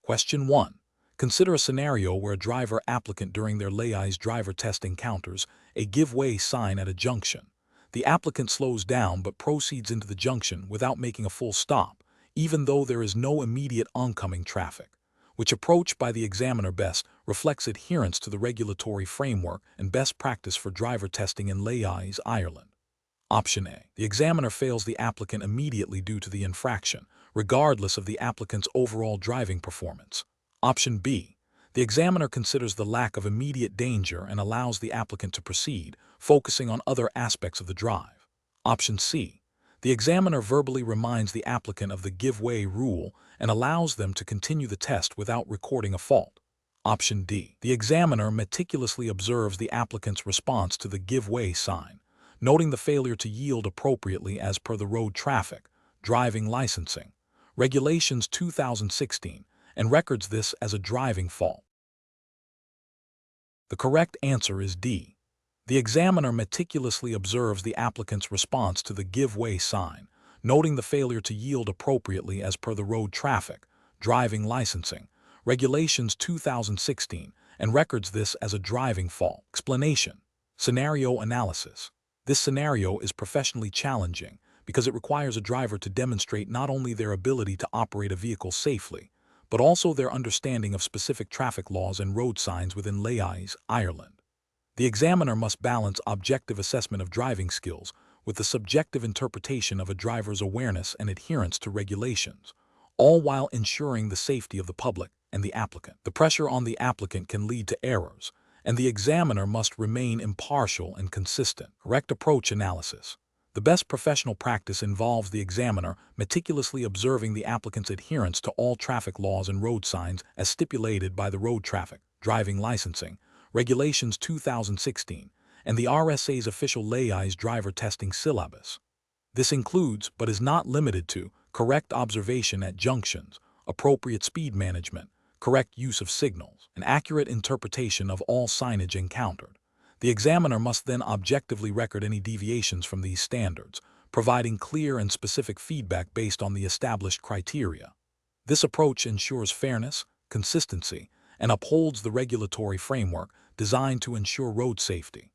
Question 1. Consider a scenario where a driver applicant during their Laois driver test encounters a give way sign at a junction. The applicant slows down but proceeds into the junction without making a full stop, even though there is no immediate oncoming traffic. Which approach by the examiner best reflects adherence to the regulatory framework and best practice for driver testing in Laois, Ireland? Option A. The examiner fails the applicant immediately due to the infraction, regardless of the applicant's overall driving performance. Option B. The examiner considers the lack of immediate danger and allows the applicant to proceed, focusing on other aspects of the drive. Option C. The examiner verbally reminds the applicant of the give way rule and allows them to continue the test without recording a fault. Option D. The examiner meticulously observes the applicant's response to the give way sign, noting the failure to yield appropriately as per the road traffic, driving licensing, Regulations 2016, and records this as a driving fault. The correct answer is D. The examiner meticulously observes the applicant's response to the give way sign, noting the failure to yield appropriately as per the road traffic, driving licensing, Regulations 2016, and records this as a driving fault. Explanation. Scenario analysis. This scenario is professionally challenging because it requires a driver to demonstrate not only their ability to operate a vehicle safely, but also their understanding of specific traffic laws and road signs within Laois, Ireland. The examiner must balance objective assessment of driving skills with the subjective interpretation of a driver's awareness and adherence to regulations, all while ensuring the safety of the public and the applicant. The pressure on the applicant can lead to errors, and the examiner must remain impartial and consistent. Correct approach analysis. The best professional practice involves the examiner meticulously observing the applicant's adherence to all traffic laws and road signs as stipulated by the Road Traffic, Driving Licensing, Regulations 2016, and the RSA's official Laois driver testing syllabus. This includes, but is not limited to, correct observation at junctions, appropriate speed management, correct use of signals, and accurate interpretation of all signage encountered. The examiner must then objectively record any deviations from these standards, providing clear and specific feedback based on the established criteria. This approach ensures fairness, consistency, and upholds the regulatory framework designed to ensure road safety.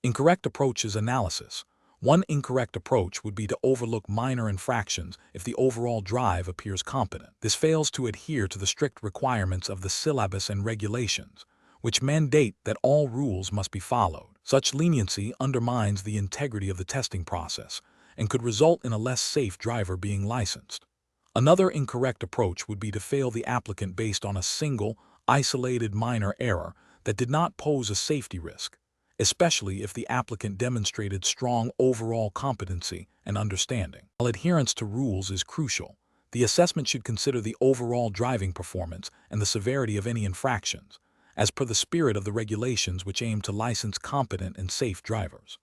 Incorrect approaches analysis. One incorrect approach would be to overlook minor infractions if the overall drive appears competent. This fails to adhere to the strict requirements of the syllabus and regulations, which mandate that all rules must be followed. Such leniency undermines the integrity of the testing process and could result in a less safe driver being licensed. Another incorrect approach would be to fail the applicant based on a single, isolated minor error that did not pose a safety risk, especially if the applicant demonstrated strong overall competency and understanding. While adherence to rules is crucial, the assessment should consider the overall driving performance and the severity of any infractions, as per the spirit of the regulations which aim to license competent and safe drivers.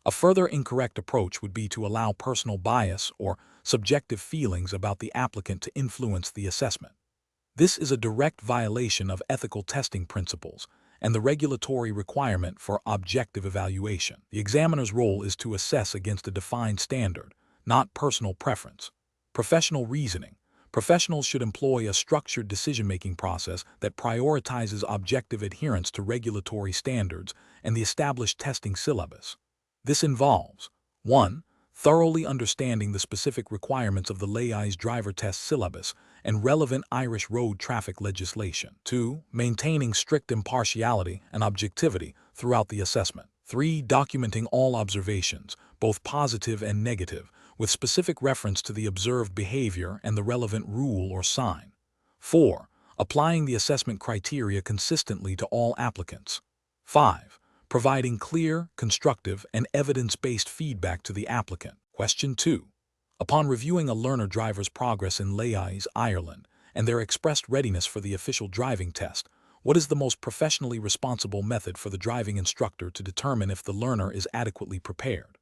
A further incorrect approach would be to allow personal bias or subjective feelings about the applicant to influence the assessment. This is a direct violation of ethical testing principles and the regulatory requirement for objective evaluation. The examiner's role is to assess against a defined standard, not personal preference. Professional reasoning. Professionals should employ a structured decision-making process that prioritizes objective adherence to regulatory standards and the established testing syllabus. This involves 1. Thoroughly understanding the specific requirements of the Laois driver test syllabus and relevant Irish road traffic legislation. 2. Maintaining strict impartiality and objectivity throughout the assessment. 3. Documenting all observations, both positive and negative, with specific reference to the observed behavior and the relevant rule or sign. 4. Applying the assessment criteria consistently to all applicants. 5. Providing clear, constructive, and evidence-based feedback to the applicant. Question 2. Upon reviewing a learner-driver's progress in Laois, Ireland, and their expressed readiness for the official driving test, what is the most professionally responsible method for the driving instructor to determine if the learner is adequately prepared?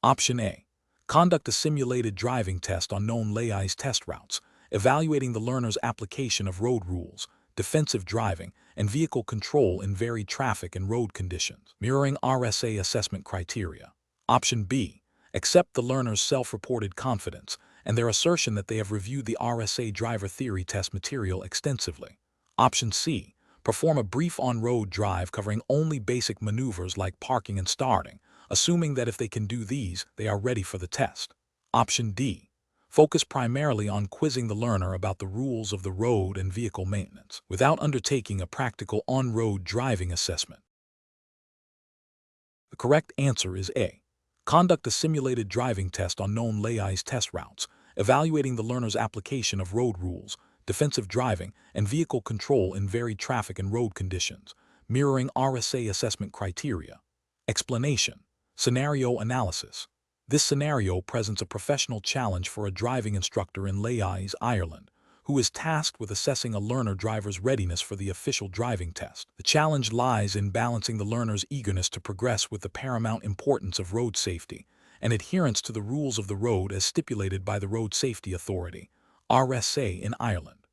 Option A. Conduct a simulated driving test on known Laois test routes, evaluating the learner's application of road rules, defensive driving, and vehicle control in varied traffic and road conditions, mirroring RSA assessment criteria. Option B. Accept the learner's self-reported confidence and their assertion that they have reviewed the RSA driver theory test material extensively. Option C. Perform a brief on-road drive covering only basic maneuvers like parking and starting, assuming that if they can do these, they are ready for the test. Option D. Focus primarily on quizzing the learner about the rules of the road and vehicle maintenance, without undertaking a practical on-road driving assessment. The correct answer is A. Conduct a simulated driving test on known Laois test routes, evaluating the learner's application of road rules, defensive driving, and vehicle control in varied traffic and road conditions, mirroring RSA assessment criteria. Explanation. Scenario analysis. This scenario presents a professional challenge for a driving instructor in Laois, Ireland, who is tasked with assessing a learner-driver's readiness for the official driving test. The challenge lies in balancing the learner's eagerness to progress with the paramount importance of road safety and adherence to the rules of the road as stipulated by the Road Safety Authority, RSA, in Ireland.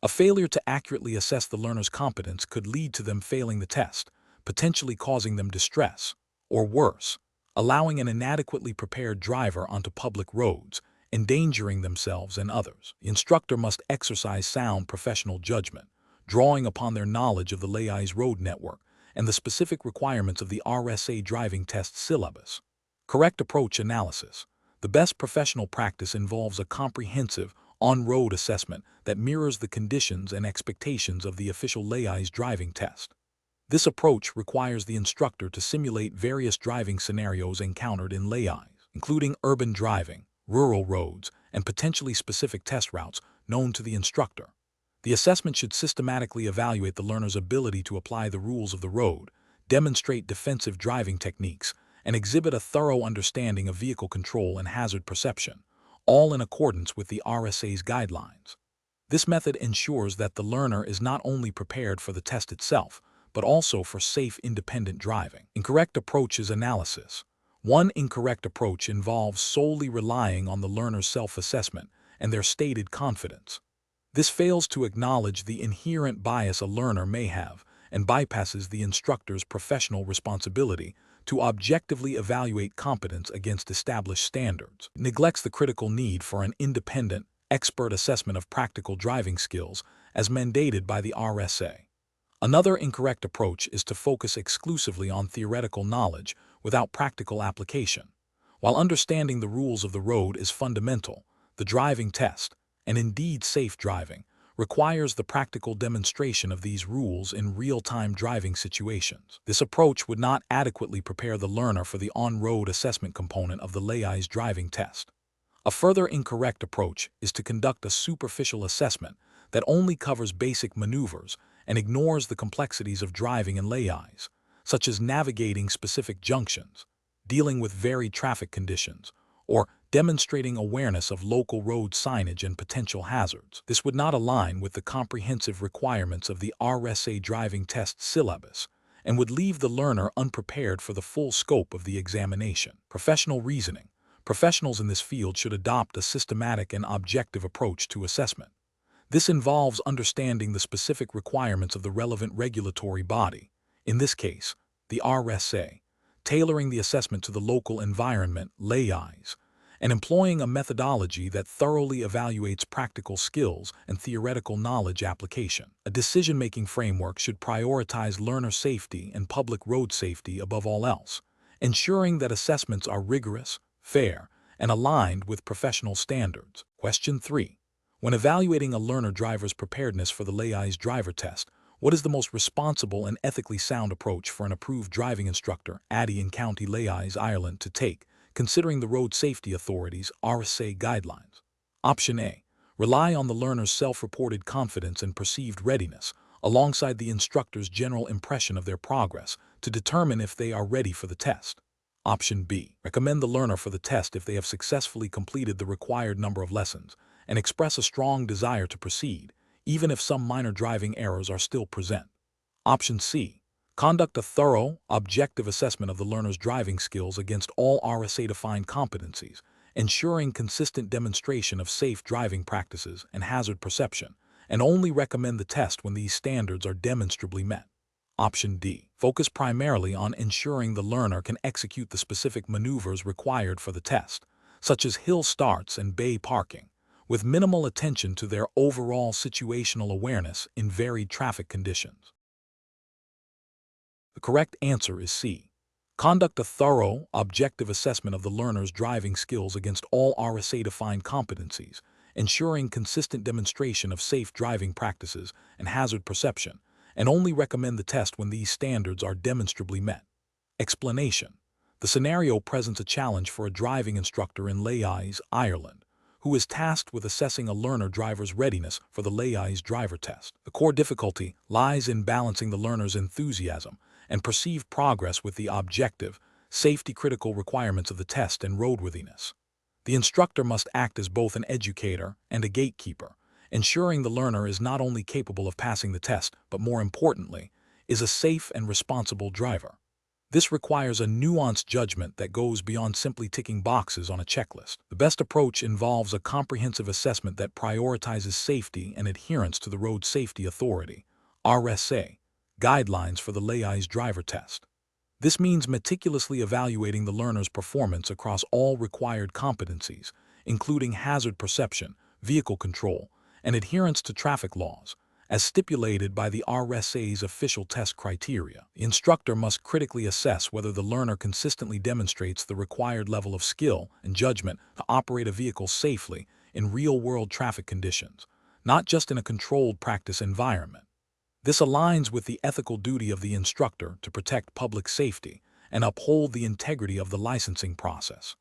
A failure to accurately assess the learner's competence could lead to them failing the test, potentially causing them distress, or worse, allowing an inadequately prepared driver onto public roads, endangering themselves and others. The instructor must exercise sound professional judgment, drawing upon their knowledge of the Laois road network and the specific requirements of the RSA driving test syllabus. Correct approach analysis. The best professional practice involves a comprehensive, on-road assessment that mirrors the conditions and expectations of the official Laois driving test. This approach requires the instructor to simulate various driving scenarios encountered in Laois, including urban driving, rural roads, and potentially specific test routes known to the instructor. The assessment should systematically evaluate the learner's ability to apply the rules of the road, demonstrate defensive driving techniques, and exhibit a thorough understanding of vehicle control and hazard perception, all in accordance with the RSA's guidelines. This method ensures that the learner is not only prepared for the test itself, but also for safe, independent driving. Incorrect approaches analysis. One incorrect approach involves solely relying on the learner's self-assessment and their stated confidence. This fails to acknowledge the inherent bias a learner may have and bypasses the instructor's professional responsibility to objectively evaluate competence against established standards. It neglects the critical need for an independent, expert assessment of practical driving skills as mandated by the RSA. Another incorrect approach is to focus exclusively on theoretical knowledge without practical application. While understanding the rules of the road is fundamental, the driving test, and indeed safe driving, requires the practical demonstration of these rules in real-time driving situations. This approach would not adequately prepare the learner for the on-road assessment component of the Laois driving test. A further incorrect approach is to conduct a superficial assessment that only covers basic maneuvers and ignores the complexities of driving in Laois, such as navigating specific junctions, dealing with varied traffic conditions, or demonstrating awareness of local road signage and potential hazards. This would not align with the comprehensive requirements of the RSA driving test syllabus and would leave the learner unprepared for the full scope of the examination. Professional reasoning. Professionals in this field should adopt a systematic and objective approach to assessment. This involves understanding the specific requirements of the relevant regulatory body, in this case, the RSA, tailoring the assessment to the local environment, Laois, and employing a methodology that thoroughly evaluates practical skills and theoretical knowledge application. A decision-making framework should prioritize learner safety and public road safety above all else, ensuring that assessments are rigorous, fair, and aligned with professional standards. Question 3. When evaluating a learner-driver's preparedness for the Laois driver test, what is the most responsible and ethically sound approach for an approved driving instructor, Addy in County Laois, Ireland, to take, considering the Road Safety Authority's RSA guidelines? Option A. Rely on the learner's self-reported confidence and perceived readiness, alongside the instructor's general impression of their progress, to determine if they are ready for the test. Option B. Recommend the learner for the test if they have successfully completed the required number of lessons, and express a strong desire to proceed, even if some minor driving errors are still present. Option C. Conduct a thorough, objective assessment of the learner's driving skills against all RSA-defined competencies, ensuring consistent demonstration of safe driving practices and hazard perception, and only recommend the test when these standards are demonstrably met. Option D. Focus primarily on ensuring the learner can execute the specific maneuvers required for the test, such as hill starts and bay parking, with minimal attention to their overall situational awareness in varied traffic conditions. The correct answer is C. Conduct a thorough, objective assessment of the learner's driving skills against all RSA-defined competencies, ensuring consistent demonstration of safe driving practices and hazard perception, and only recommend the test when these standards are demonstrably met. Explanation. The scenario presents a challenge for a driving instructor in Laois, Ireland, who is tasked with assessing a learner-driver's readiness for the Laois driver test. The core difficulty lies in balancing the learner's enthusiasm and perceived progress with the objective, safety-critical requirements of the test and roadworthiness. The instructor must act as both an educator and a gatekeeper, ensuring the learner is not only capable of passing the test, but more importantly, is a safe and responsible driver. This requires a nuanced judgment that goes beyond simply ticking boxes on a checklist. The best approach involves a comprehensive assessment that prioritizes safety and adherence to the Road Safety Authority (RSA) guidelines for the Laois driver test. This means meticulously evaluating the learner's performance across all required competencies, including hazard perception, vehicle control, and adherence to traffic laws, as stipulated by the RSA's official test criteria. The instructor must critically assess whether the learner consistently demonstrates the required level of skill and judgment to operate a vehicle safely in real-world traffic conditions, not just in a controlled practice environment. This aligns with the ethical duty of the instructor to protect public safety and uphold the integrity of the licensing process.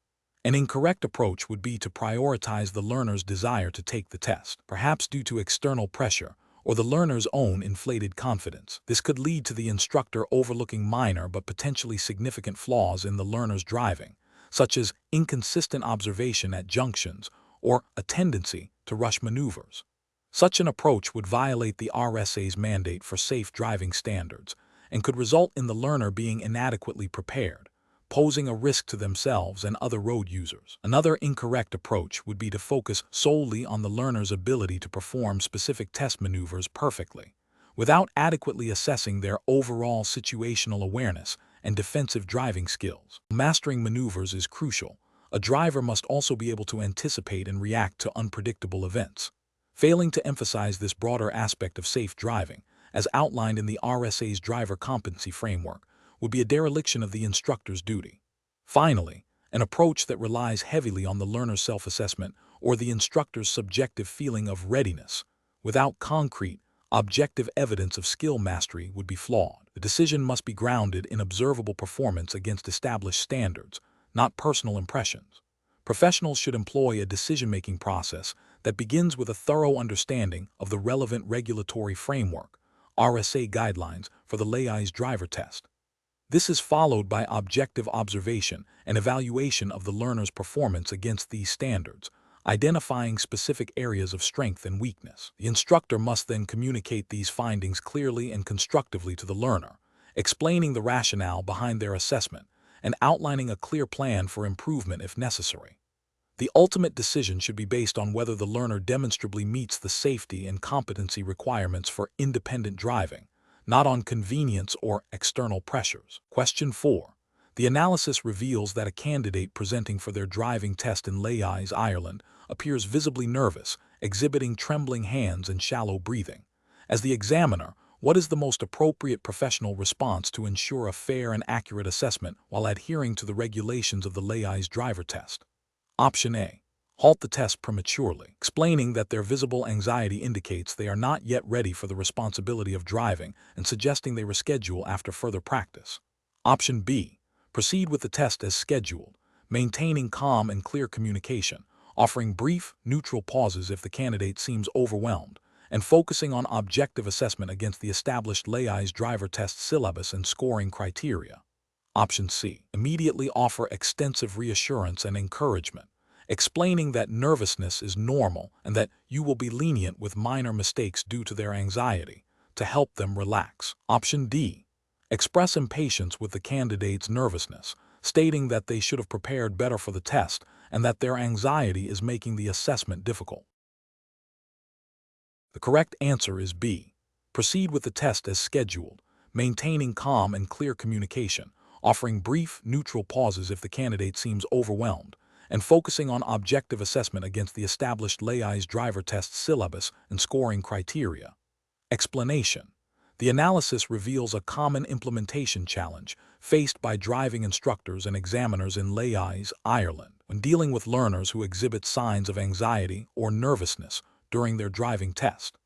An incorrect approach would be to prioritize the learner's desire to take the test, perhaps due to external pressure or the learner's own inflated confidence. This could lead to the instructor overlooking minor but potentially significant flaws in the learner's driving, such as inconsistent observation at junctions or a tendency to rush maneuvers. Such an approach would violate the RSA's mandate for safe driving standards and could result in the learner being inadequately prepared, posing a risk to themselves and other road users. Another incorrect approach would be to focus solely on the learner's ability to perform specific test maneuvers perfectly, without adequately assessing their overall situational awareness and defensive driving skills. Mastering maneuvers is crucial. A driver must also be able to anticipate and react to unpredictable events. Failing to emphasize this broader aspect of safe driving, as outlined in the RSA's driver competency framework, would be a dereliction of the instructor's duty. Finally, an approach that relies heavily on the learner's self-assessment or the instructor's subjective feeling of readiness, without concrete, objective evidence of skill mastery, would be flawed. The decision must be grounded in observable performance against established standards, not personal impressions. Professionals should employ a decision-making process that begins with a thorough understanding of the relevant regulatory framework, RSA guidelines for the Laois driver test. This is followed by objective observation and evaluation of the learner's performance against these standards, identifying specific areas of strength and weakness. The instructor must then communicate these findings clearly and constructively to the learner, explaining the rationale behind their assessment and outlining a clear plan for improvement if necessary. The ultimate decision should be based on whether the learner demonstrably meets the safety and competency requirements for independent driving, not on convenience or external pressures. Question 4. The analysis reveals that a candidate presenting for their driving test in Laois, Ireland, appears visibly nervous, exhibiting trembling hands and shallow breathing. As the examiner, what is the most appropriate professional response to ensure a fair and accurate assessment while adhering to the regulations of the Laois driver test? Option A. Halt the test prematurely, explaining that their visible anxiety indicates they are not yet ready for the responsibility of driving and suggesting they reschedule after further practice. Option B. Proceed with the test as scheduled, maintaining calm and clear communication, offering brief, neutral pauses if the candidate seems overwhelmed, and focusing on objective assessment against the established Laois driver test syllabus and scoring criteria. Option C. Immediately offer extensive reassurance and encouragement, explaining that nervousness is normal and that you will be lenient with minor mistakes due to their anxiety, to help them relax. Option D. Express impatience with the candidate's nervousness, stating that they should have prepared better for the test and that their anxiety is making the assessment difficult. The correct answer is B. Proceed with the test as scheduled, maintaining calm and clear communication, offering brief, neutral pauses if the candidate seems overwhelmed, and focusing on objective assessment against the established Laois driver test syllabus and scoring criteria. Explanation. The analysis reveals a common implementation challenge faced by driving instructors and examiners in Laois, Ireland, when dealing with learners who exhibit signs of anxiety or nervousness during their driving test.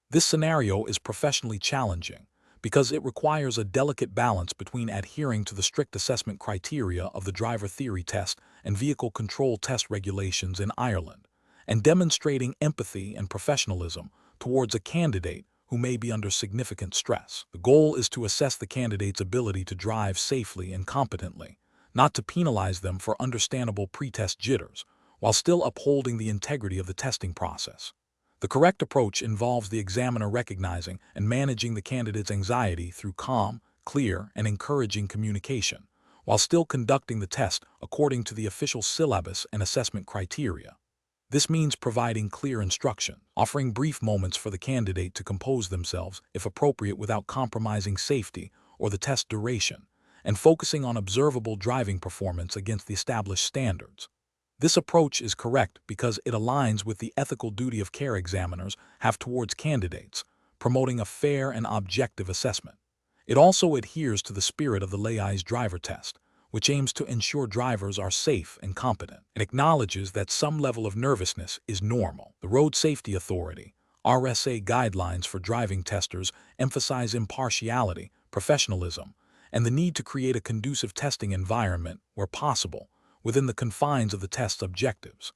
This scenario is professionally challenging because it requires a delicate balance between adhering to the strict assessment criteria of the driver theory test and vehicle control test regulations in Ireland, and demonstrating empathy and professionalism towards a candidate who may be under significant stress. The goal is to assess the candidate's ability to drive safely and competently, not to penalize them for understandable pre-test jitters, while still upholding the integrity of the testing process. The correct approach involves the examiner recognizing and managing the candidate's anxiety through calm, clear, and encouraging communication, while still conducting the test according to the official syllabus and assessment criteria. This means providing clear instruction, offering brief moments for the candidate to compose themselves if appropriate without compromising safety or the test duration, and focusing on observable driving performance against the established standards. This approach is correct because it aligns with the ethical duty of care examiners have towards candidates, promoting a fair and objective assessment. It also adheres to the spirit of the Laois driver test, which aims to ensure drivers are safe and competent. It acknowledges that some level of nervousness is normal. The Road Safety Authority, RSA guidelines for driving testers emphasize impartiality, professionalism, and the need to create a conducive testing environment where possible, within the confines of the test's objectives.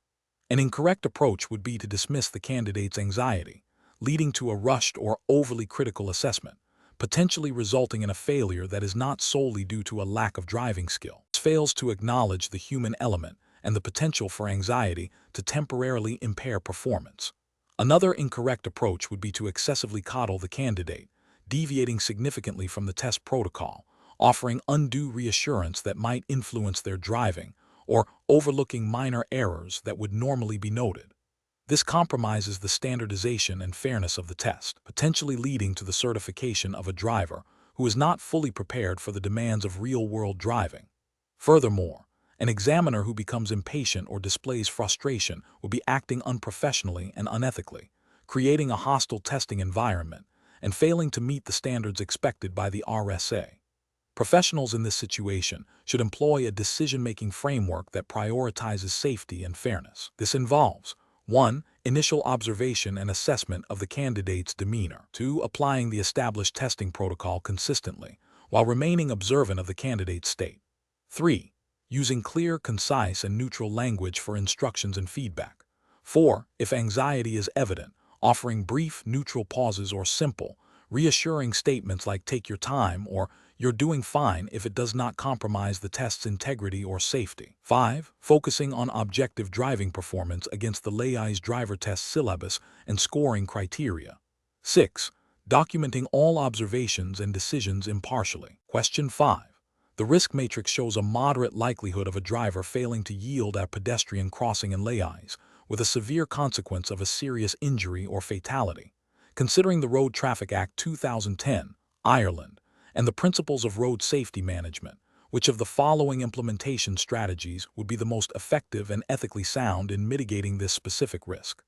An incorrect approach would be to dismiss the candidate's anxiety, leading to a rushed or overly critical assessment, potentially resulting in a failure that is not solely due to a lack of driving skill. It fails to acknowledge the human element and the potential for anxiety to temporarily impair performance. Another incorrect approach would be to excessively coddle the candidate, deviating significantly from the test protocol, offering undue reassurance that might influence their driving, or overlooking minor errors that would normally be noted. This compromises the standardization and fairness of the test, potentially leading to the certification of a driver who is not fully prepared for the demands of real-world driving. Furthermore, an examiner who becomes impatient or displays frustration will be acting unprofessionally and unethically, creating a hostile testing environment and failing to meet the standards expected by the RSA. Professionals in this situation should employ a decision-making framework that prioritizes safety and fairness. This involves 1. Initial observation and assessment of the candidate's demeanor. 2. Applying the established testing protocol consistently, while remaining observant of the candidate's state. 3. Using clear, concise, and neutral language for instructions and feedback. 4. If anxiety is evident, offering brief, neutral pauses or simple, reassuring statements like "take your time" or "you're doing fine" if it does not compromise the test's integrity or safety. 5. Focusing on objective driving performance against the Laois driver test syllabus and scoring criteria. 6. Documenting all observations and decisions impartially. Question 5. The risk matrix shows a moderate likelihood of a driver failing to yield at a pedestrian crossing in Laois, with a severe consequence of a serious injury or fatality. Considering the Road Traffic Act 2010, Ireland, and the principles of road safety management, which of the following implementation strategies would be the most effective and ethically sound in mitigating this specific risk?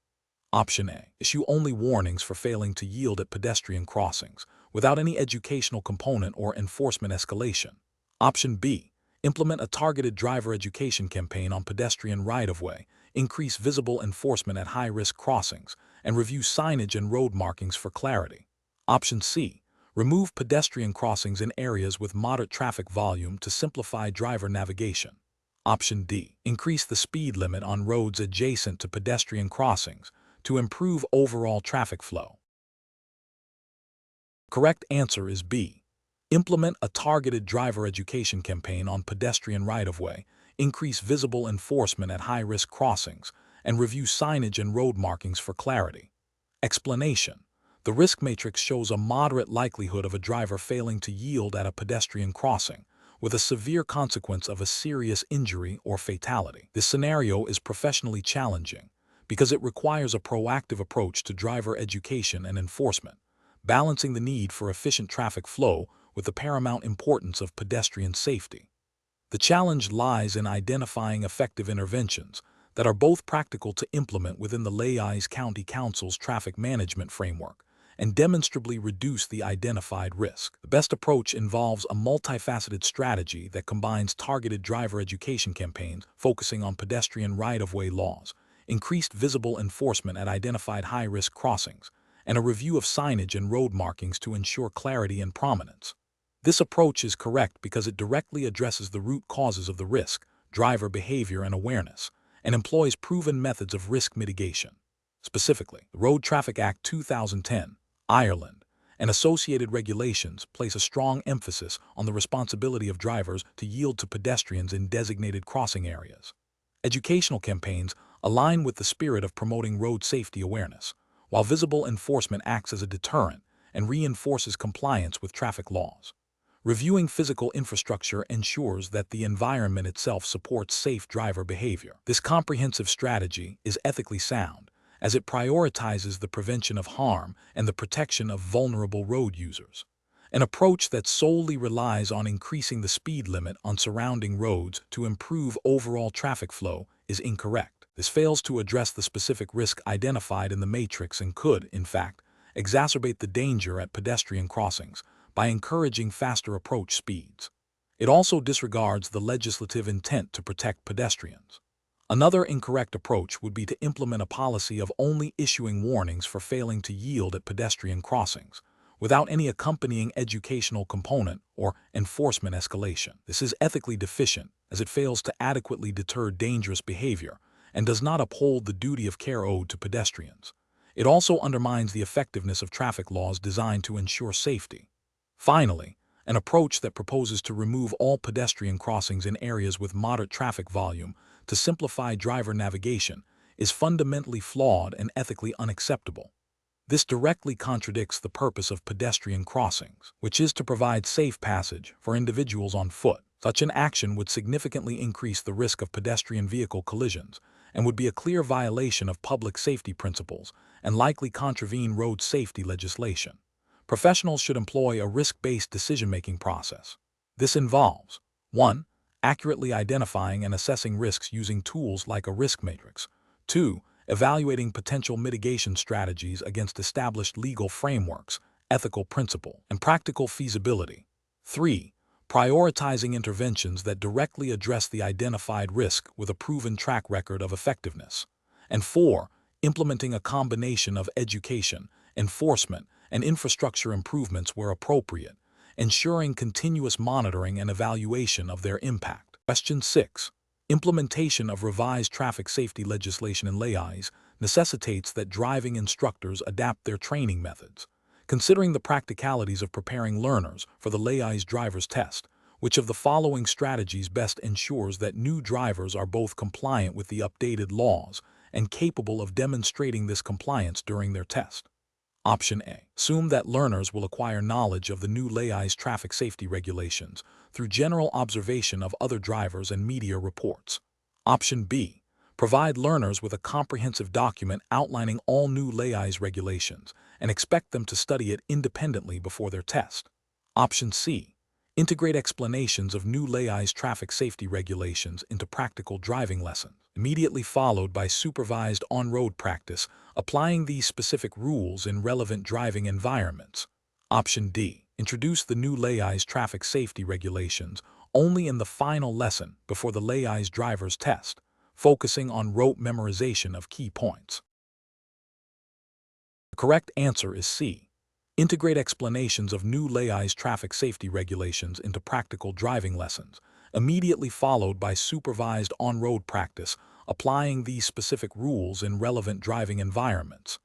Option A. Issue only warnings for failing to yield at pedestrian crossings, without any educational component or enforcement escalation. Option B. Implement a targeted driver education campaign on pedestrian right-of-way, increase visible enforcement at high-risk crossings, and review signage and road markings for clarity. Option C. Remove pedestrian crossings in areas with moderate traffic volume to simplify driver navigation. Option D. Increase the speed limit on roads adjacent to pedestrian crossings to improve overall traffic flow. Correct answer is B. Implement a targeted driver education campaign on pedestrian right-of-way, increase visible enforcement at high-risk crossings, and review signage and road markings for clarity. Explanation. The risk matrix shows a moderate likelihood of a driver failing to yield at a pedestrian crossing, with a severe consequence of a serious injury or fatality. This scenario is professionally challenging because it requires a proactive approach to driver education and enforcement, balancing the need for efficient traffic flow with the paramount importance of pedestrian safety. The challenge lies in identifying effective interventions that are both practical to implement within the Laois County Council's traffic management framework and demonstrably reduce the identified risk. The best approach involves a multifaceted strategy that combines targeted driver education campaigns focusing on pedestrian right-of-way laws, increased visible enforcement at identified high-risk crossings, and a review of signage and road markings to ensure clarity and prominence. This approach is correct because it directly addresses the root causes of the risk, driver behavior and awareness, and employs proven methods of risk mitigation. Specifically, the Road Traffic Act 2010, Ireland, and associated regulations place a strong emphasis on the responsibility of drivers to yield to pedestrians in designated crossing areas. Educational campaigns align with the spirit of promoting road safety awareness, while visible enforcement acts as a deterrent and reinforces compliance with traffic laws. Reviewing physical infrastructure ensures that the environment itself supports safe driver behavior. This comprehensive strategy is ethically sound, as it prioritizes the prevention of harm and the protection of vulnerable road users. An approach that solely relies on increasing the speed limit on surrounding roads to improve overall traffic flow is incorrect. This fails to address the specific risk identified in the matrix and could, in fact, exacerbate the danger at pedestrian crossings by encouraging faster approach speeds. It also disregards the legislative intent to protect pedestrians. Another incorrect approach would be to implement a policy of only issuing warnings for failing to yield at pedestrian crossings, without any accompanying educational component or enforcement escalation. This is ethically deficient, as it fails to adequately deter dangerous behavior and does not uphold the duty of care owed to pedestrians. It also undermines the effectiveness of traffic laws designed to ensure safety. Finally, an approach that proposes to remove all pedestrian crossings in areas with moderate traffic volume to simplify driver navigation is fundamentally flawed and ethically unacceptable. This directly contradicts the purpose of pedestrian crossings, which is to provide safe passage for individuals on foot. Such an action would significantly increase the risk of pedestrian vehicle collisions and would be a clear violation of public safety principles and likely contravene road safety legislation. Professionals should employ a risk-based decision-making process. This involves 1. Accurately identifying and assessing risks using tools like a risk matrix. 2. Evaluating potential mitigation strategies against established legal frameworks, ethical principle, and practical feasibility. 3. Prioritizing interventions that directly address the identified risk with a proven track record of effectiveness. And 4. Implementing a combination of education, enforcement, and infrastructure improvements where appropriate, ensuring continuous monitoring and evaluation of their impact. Question 6. Implementation of revised traffic safety legislation in Laois necessitates that driving instructors adapt their training methods. Considering the practicalities of preparing learners for the Laois driver's test, which of the following strategies best ensures that new drivers are both compliant with the updated laws and capable of demonstrating this compliance during their test? Option A. Assume that learners will acquire knowledge of the new Laois traffic safety regulations through general observation of other drivers and media reports. Option B. Provide learners with a comprehensive document outlining all new Laois regulations and expect them to study it independently before their test. Option C. Integrate explanations of new Laois traffic safety regulations into practical driving lessons, immediately followed by supervised on-road practice applying these specific rules in relevant driving environments. Option D. Introduce the new Laois traffic safety regulations only in the final lesson before the Laois driver's test, focusing on rote memorization of key points. The correct answer is C. Integrate explanations of new Laois traffic safety regulations into practical driving lessons, immediately followed by supervised on-road practice applying these specific rules in relevant driving environments.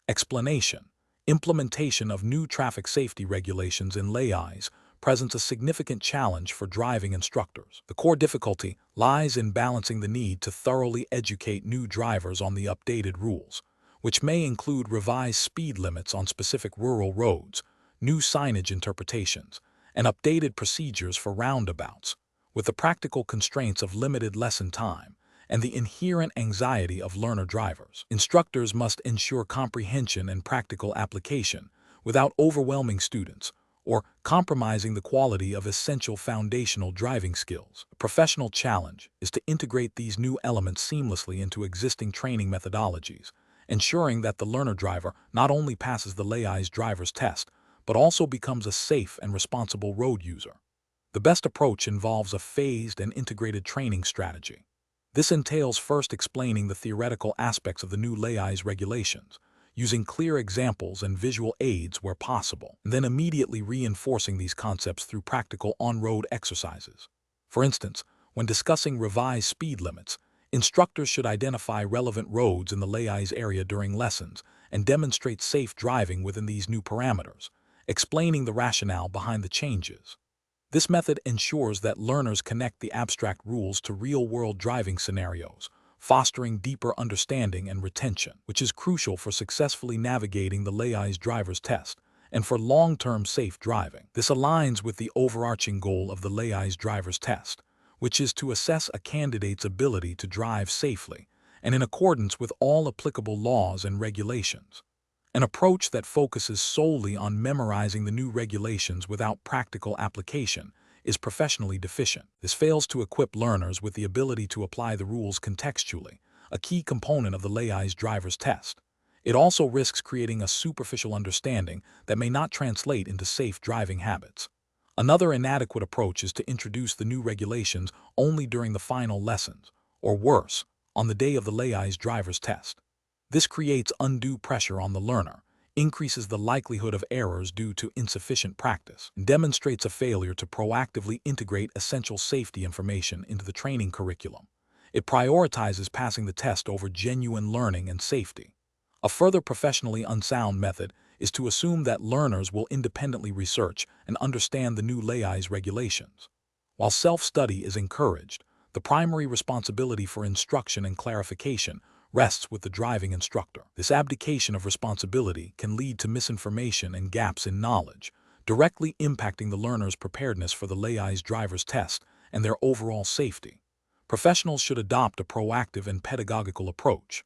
Explanation. Implementation of new traffic safety regulations in Laois presents a significant challenge for driving instructors. The core difficulty lies in balancing the need to thoroughly educate new drivers on the updated rules, which may include revised speed limits on specific rural roads, new signage interpretations, and updated procedures for roundabouts, with the practical constraints of limited lesson time and the inherent anxiety of learner drivers. Instructors must ensure comprehension and practical application without overwhelming students or compromising the quality of essential foundational driving skills. A professional challenge is to integrate these new elements seamlessly into existing training methodologies, ensuring that the learner driver not only passes the Laois driver's test, but also becomes a safe and responsible road user. The best approach involves a phased and integrated training strategy. This entails first explaining the theoretical aspects of the new Laois regulations, using clear examples and visual aids where possible, and then immediately reinforcing these concepts through practical on-road exercises. For instance, when discussing revised speed limits, instructors should identify relevant roads in the Laois area during lessons and demonstrate safe driving within these new parameters, explaining the rationale behind the changes. This method ensures that learners connect the abstract rules to real-world driving scenarios, fostering deeper understanding and retention, which is crucial for successfully navigating the Laois driver's test and for long-term safe driving. This aligns with the overarching goal of the Laois driver's test, which is to assess a candidate's ability to drive safely and in accordance with all applicable laws and regulations. An approach that focuses solely on memorizing the new regulations without practical application is professionally deficient. This fails to equip learners with the ability to apply the rules contextually, a key component of the Laois driver's test. It also risks creating a superficial understanding that may not translate into safe driving habits. Another inadequate approach is to introduce the new regulations only during the final lessons, or worse, on the day of the Laois driver's test. This creates undue pressure on the learner, increases the likelihood of errors due to insufficient practice, and demonstrates a failure to proactively integrate essential safety information into the training curriculum. It prioritizes passing the test over genuine learning and safety. A further professionally unsound method is to assume that learners will independently research and understand the new Laois regulations. While self-study is encouraged, the primary responsibility for instruction and clarification rests with the driving instructor. This abdication of responsibility can lead to misinformation and gaps in knowledge, directly impacting the learner's preparedness for the Laois driver's test and their overall safety. Professionals should adopt a proactive and pedagogical approach.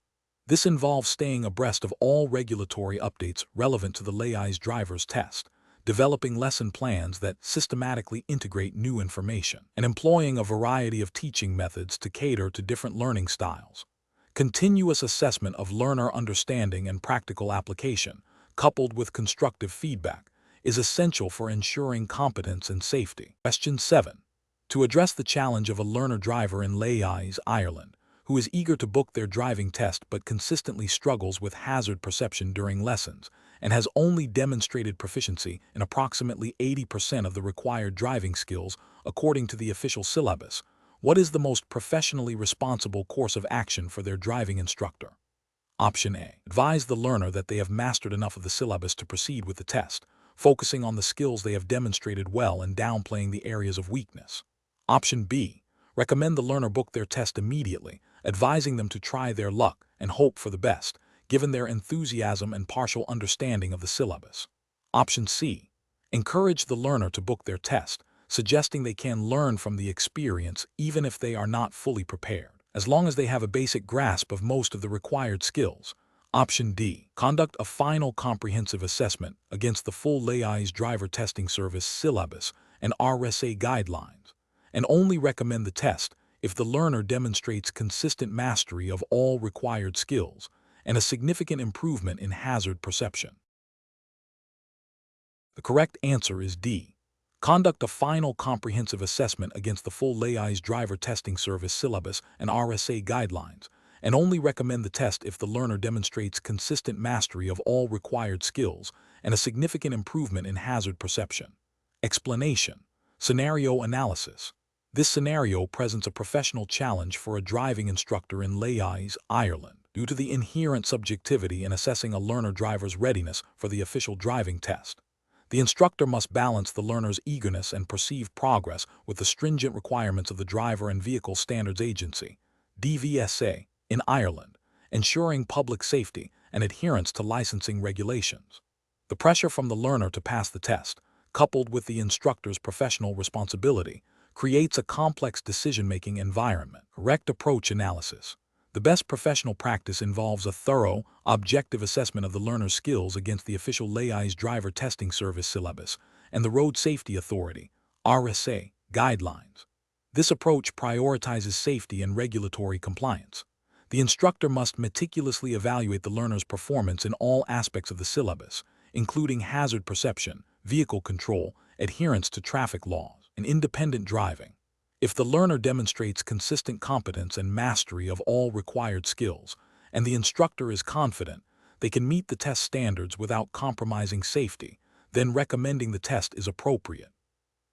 This involves staying abreast of all regulatory updates relevant to the Laois driver's test, developing lesson plans that systematically integrate new information, and employing a variety of teaching methods to cater to different learning styles. Continuous assessment of learner understanding and practical application, coupled with constructive feedback, is essential for ensuring competence and safety. Question 7. To address the challenge of a learner driver in Laois, Ireland, who is eager to book their driving test but consistently struggles with hazard perception during lessons and has only demonstrated proficiency in approximately 80% of the required driving skills according to the official syllabus, what is the most professionally responsible course of action for their driving instructor? Option A. Advise the learner that they have mastered enough of the syllabus to proceed with the test, focusing on the skills they have demonstrated well and downplaying the areas of weakness. Option B. Recommend the learner book their test immediately, advising them to try their luck and hope for the best, given their enthusiasm and partial understanding of the syllabus. Option C. Encourage the learner to book their test, suggesting they can learn from the experience even if they are not fully prepared, as long as they have a basic grasp of most of the required skills. Option D. Conduct a final comprehensive assessment against the full Laois driver testing service syllabus and RSA guidelines, and only recommend the test if the learner demonstrates consistent mastery of all required skills and a significant improvement in hazard perception. The correct answer is D. Conduct a final comprehensive assessment against the full Laois driver testing service syllabus and RSA guidelines, and only recommend the test if the learner demonstrates consistent mastery of all required skills and a significant improvement in hazard perception. Explanation. Scenario analysis. This scenario presents a professional challenge for a driving instructor in Laois, Ireland, due to the inherent subjectivity in assessing a learner driver's readiness for the official driving test. The instructor must balance the learner's eagerness and perceived progress with the stringent requirements of the Driver and Vehicle Standards Agency, DVSA, in Ireland, ensuring public safety and adherence to licensing regulations. The pressure from the learner to pass the test, coupled with the instructor's professional responsibility, creates a complex decision-making environment. Correct approach analysis. The best professional practice involves a thorough, objective assessment of the learner's skills against the official Laois driver testing service syllabus and the Road Safety Authority (RSA) guidelines. This approach prioritizes safety and regulatory compliance. The instructor must meticulously evaluate the learner's performance in all aspects of the syllabus, including hazard perception, vehicle control, adherence to traffic laws, and independent driving. If the learner demonstrates consistent competence and mastery of all required skills, and the instructor is confident they can meet the test standards without compromising safety, then recommending the test is appropriate.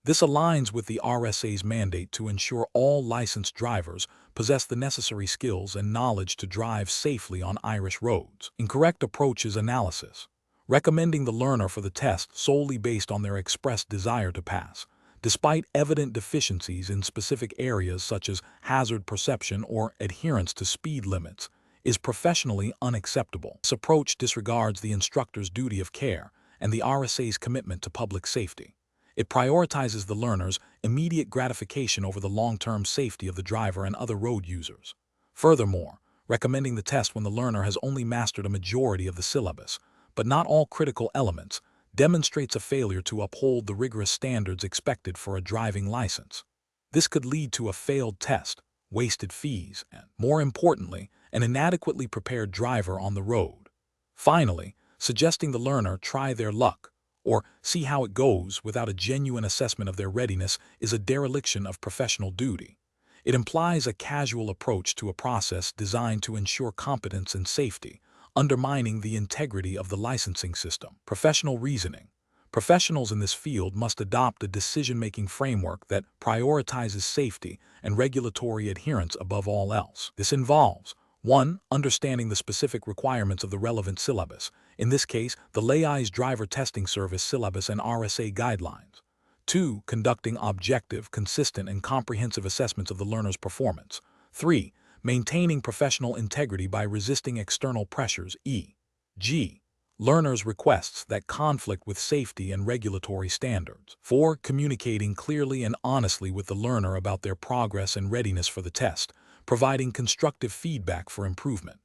This aligns with the RSA's mandate to ensure all licensed drivers possess the necessary skills and knowledge to drive safely on Irish roads. Incorrect approach is analysis, recommending the learner for the test solely based on their expressed desire to pass, despite evident deficiencies in specific areas such as hazard perception or adherence to speed limits, is professionally unacceptable. This approach disregards the instructor's duty of care and the RSA's commitment to public safety. It prioritizes the learner's immediate gratification over the long-term safety of the driver and other road users. Furthermore, recommending the test when the learner has only mastered a majority of the syllabus, but not all critical elements, demonstrates a failure to uphold the rigorous standards expected for a driving license. This could lead to a failed test, wasted fees, and, more importantly, an inadequately prepared driver on the road. Finally, suggesting the learner try their luck or see how it goes without a genuine assessment of their readiness is a dereliction of professional duty. It implies a casual approach to a process designed to ensure competence and safety, undermining the integrity of the licensing system. Professional reasoning. Professionals in this field must adopt a decision-making framework that prioritizes safety and regulatory adherence above all else. This involves 1. Understanding the specific requirements of the relevant syllabus, in this case, the Laois Driver Testing Service syllabus and RSA guidelines. 2. Conducting objective, consistent, and comprehensive assessments of the learner's performance. 3. Maintaining professional integrity by resisting external pressures, e.g., learners' requests that conflict with safety and regulatory standards. 4. Communicating clearly and honestly with the learner about their progress and readiness for the test, providing constructive feedback for improvement.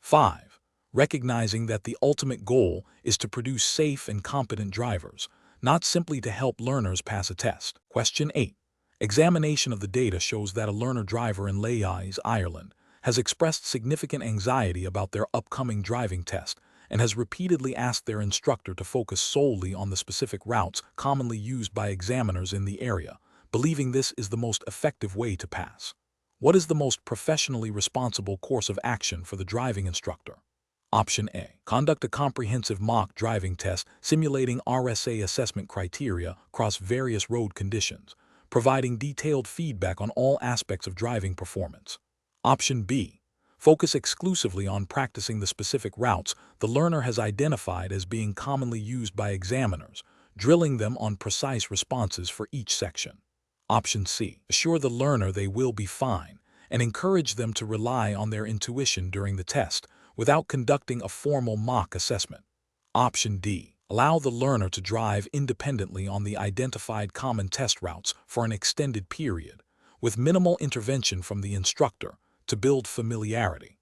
5. Recognizing that the ultimate goal is to produce safe and competent drivers, not simply to help learners pass a test. Question 8. Examination of the data shows that a learner driver in Laois, Ireland, has expressed significant anxiety about their upcoming driving test and has repeatedly asked their instructor to focus solely on the specific routes commonly used by examiners in the area, believing this is the most effective way to pass. What is the most professionally responsible course of action for the driving instructor? Option A. Conduct a comprehensive mock driving test simulating RSA assessment criteria across various road conditions, providing detailed feedback on all aspects of driving performance. Option B. Focus exclusively on practicing the specific routes the learner has identified as being commonly used by examiners, drilling them on precise responses for each section. Option C. Assure the learner they will be fine and encourage them to rely on their intuition during the test without conducting a formal mock assessment. Option D. Allow the learner to drive independently on the identified common test routes for an extended period, with minimal intervention from the instructor to build familiarity.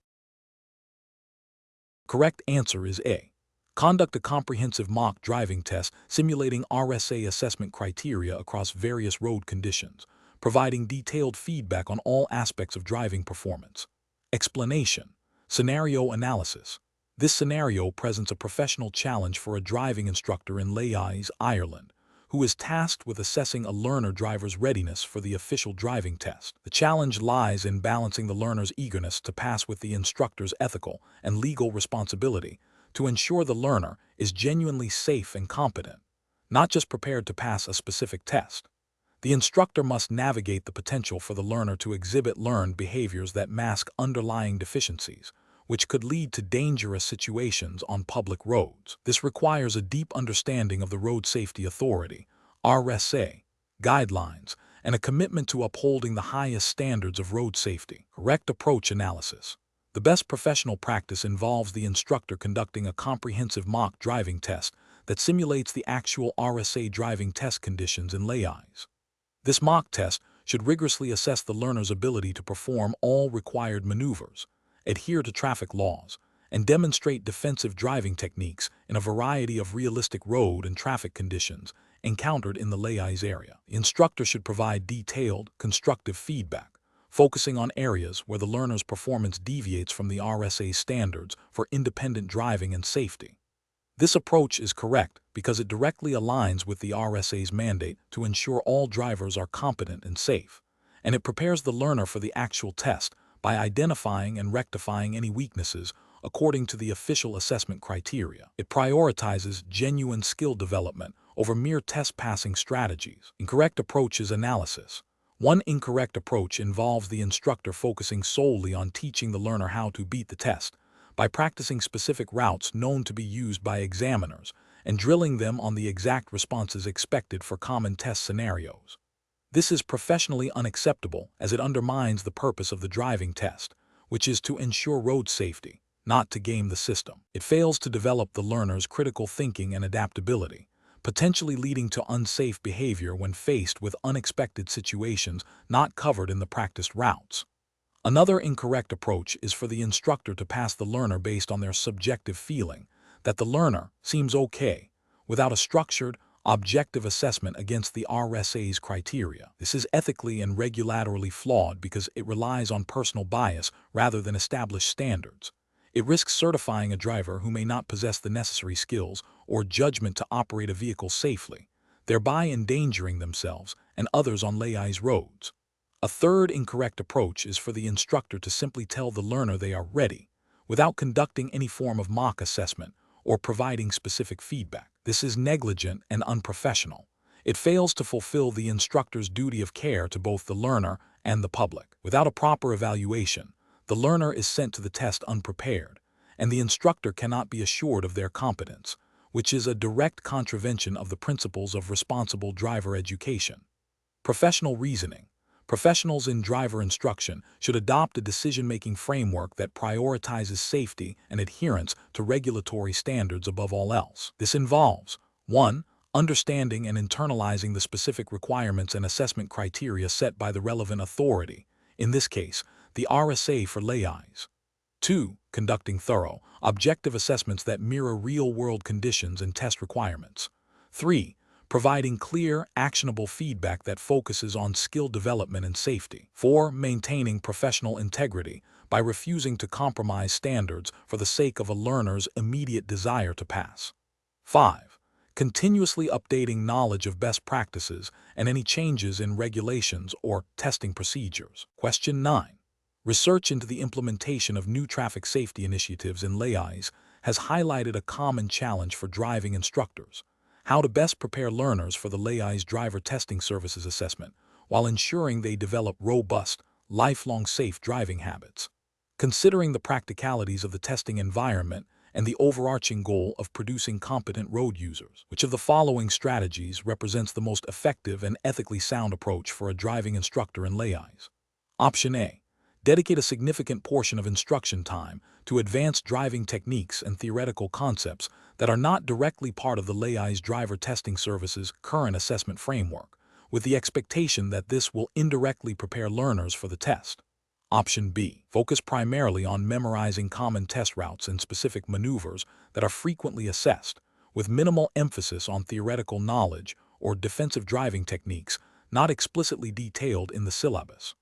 Correct answer is A. Conduct a comprehensive mock driving test simulating RSA assessment criteria across various road conditions, providing detailed feedback on all aspects of driving performance. Explanation. Scenario analysis. This scenario presents a professional challenge for a driving instructor in Laois, Ireland, who is tasked with assessing a learner driver's readiness for the official driving test. The challenge lies in balancing the learner's eagerness to pass with the instructor's ethical and legal responsibility to ensure the learner is genuinely safe and competent, not just prepared to pass a specific test. The instructor must navigate the potential for the learner to exhibit learned behaviors that mask underlying deficiencies, which could lead to dangerous situations on public roads. This requires a deep understanding of the Road Safety Authority, RSA, guidelines, and a commitment to upholding the highest standards of road safety. Correct approach analysis. The best professional practice involves the instructor conducting a comprehensive mock driving test that simulates the actual RSA driving test conditions in Laois. This mock test should rigorously assess the learner's ability to perform all required maneuvers, adhere to traffic laws, and demonstrate defensive driving techniques in a variety of realistic road and traffic conditions, encountered in the Laois area. The instructor should provide detailed, constructive feedback, focusing on areas where the learner's performance deviates from the RSA standards for independent driving and safety. This approach is correct because it directly aligns with the RSA's mandate to ensure all drivers are competent and safe, and it prepares the learner for the actual test by identifying and rectifying any weaknesses according to the official assessment criteria. It prioritizes genuine skill development over mere test-passing strategies. Incorrect approach is analysis. One incorrect approach involves the instructor focusing solely on teaching the learner how to beat the test by practicing specific routes known to be used by examiners and drilling them on the exact responses expected for common test scenarios. This is professionally unacceptable as it undermines the purpose of the driving test, which is to ensure road safety, not to game the system. It fails to develop the learner's critical thinking and adaptability, potentially leading to unsafe behavior when faced with unexpected situations not covered in the practiced routes. Another incorrect approach is for the instructor to pass the learner based on their subjective feeling that the learner seems okay, without a structured, objective assessment against the RSA's criteria. This is ethically and regulatorily flawed because it relies on personal bias rather than established standards. It risks certifying a driver who may not possess the necessary skills or judgment to operate a vehicle safely, thereby endangering themselves and others on Laois roads. A third incorrect approach is for the instructor to simply tell the learner they are ready, without conducting any form of mock assessment or providing specific feedback. This is negligent and unprofessional. It fails to fulfill the instructor's duty of care to both the learner and the public. Without a proper evaluation, the learner is sent to the test unprepared, and the instructor cannot be assured of their competence, which is a direct contravention of the principles of responsible driver education. Professional reasoning. Professionals in driver instruction should adopt a decision-making framework that prioritizes safety and adherence to regulatory standards above all else. This involves 1. Understanding and internalizing the specific requirements and assessment criteria set by the relevant authority, in this case, the RSA for Laois. 2. Conducting thorough, objective assessments that mirror real-world conditions and test requirements. 3. Providing clear, actionable feedback that focuses on skill development and safety. 4. Maintaining professional integrity by refusing to compromise standards for the sake of a learner's immediate desire to pass. 5. Continuously updating knowledge of best practices and any changes in regulations or testing procedures. Question 9. Research into the implementation of new traffic safety initiatives in Laois has highlighted a common challenge for driving instructors: how to best prepare learners for the Laois Driver Testing Services assessment while ensuring they develop robust, lifelong safe driving habits. Considering the practicalities of the testing environment and the overarching goal of producing competent road users, which of the following strategies represents the most effective and ethically sound approach for a driving instructor in Laois? Option A. Dedicate a significant portion of instruction time to advanced driving techniques and theoretical concepts that are not directly part of the Laois Driver Testing Service's current assessment framework, with the expectation that this will indirectly prepare learners for the test. Option B. Focus primarily on memorizing common test routes and specific maneuvers that are frequently assessed, with minimal emphasis on theoretical knowledge or defensive driving techniques not explicitly detailed in the syllabus.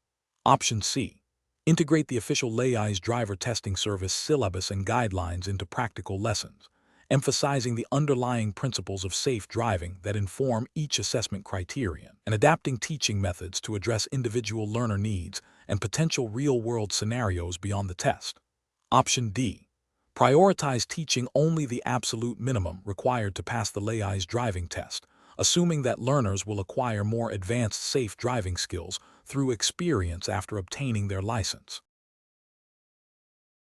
Option C. Integrate the official Laois Driver Testing Service syllabus and guidelines into practical lessons, emphasizing the underlying principles of safe driving that inform each assessment criterion, and adapting teaching methods to address individual learner needs and potential real-world scenarios beyond the test. Option D. Prioritize teaching only the absolute minimum required to pass the Laois driving test, assuming that learners will acquire more advanced safe driving skills through experience after obtaining their license.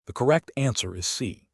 The correct answer is C.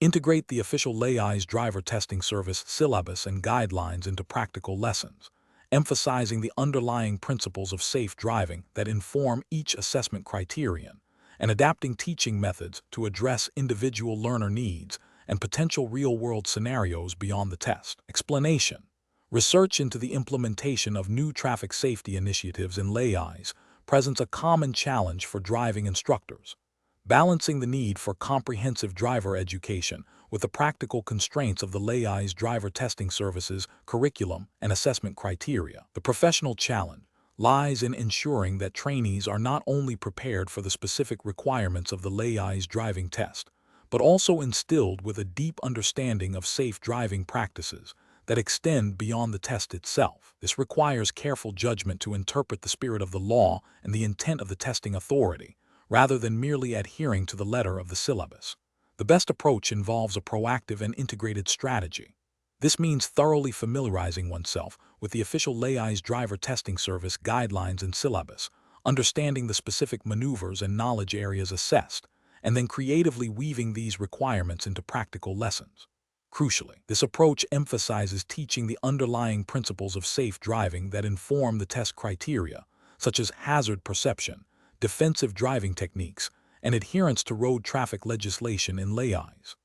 Integrate the official Laois Driver Testing Service syllabus and guidelines into practical lessons, emphasizing the underlying principles of safe driving that inform each assessment criterion, and adapting teaching methods to address individual learner needs and potential real-world scenarios beyond the test. Explanation. Research into the implementation of new traffic safety initiatives in Laois presents a common challenge for driving instructors: balancing the need for comprehensive driver education with the practical constraints of the Laois driver testing services, curriculum, and assessment criteria. The professional challenge lies in ensuring that trainees are not only prepared for the specific requirements of the Laois driving test, but also instilled with a deep understanding of safe driving practices that extend beyond the test itself. This requires careful judgment to interpret the spirit of the law and the intent of the testing authority, rather than merely adhering to the letter of the syllabus. The best approach involves a proactive and integrated strategy. This means thoroughly familiarizing oneself with the official Laois driver testing service guidelines and syllabus, understanding the specific maneuvers and knowledge areas assessed, and then creatively weaving these requirements into practical lessons. Crucially, this approach emphasizes teaching the underlying principles of safe driving that inform the test criteria, such as hazard perception, defensive driving techniques, and adherence to road traffic legislation in Laois.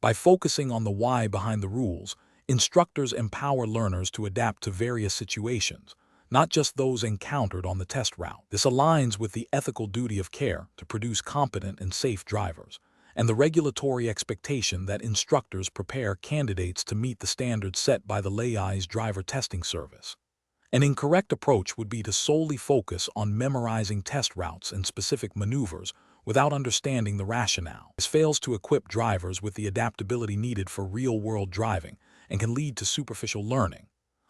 By focusing on the why behind the rules, instructors empower learners to adapt to various situations, not just those encountered on the test route. This aligns with the ethical duty of care to produce competent and safe drivers, and the regulatory expectation that instructors prepare candidates to meet the standards set by the Laois driver testing service. An incorrect approach would be to solely focus on memorizing test routes and specific maneuvers without understanding the rationale. This fails to equip drivers with the adaptability needed for real-world driving and can lead to superficial learning.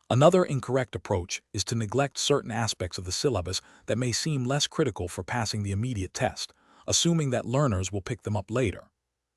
Another incorrect approach is to neglect certain aspects of the syllabus that may seem less critical for passing the immediate test, assuming that learners will pick them up later.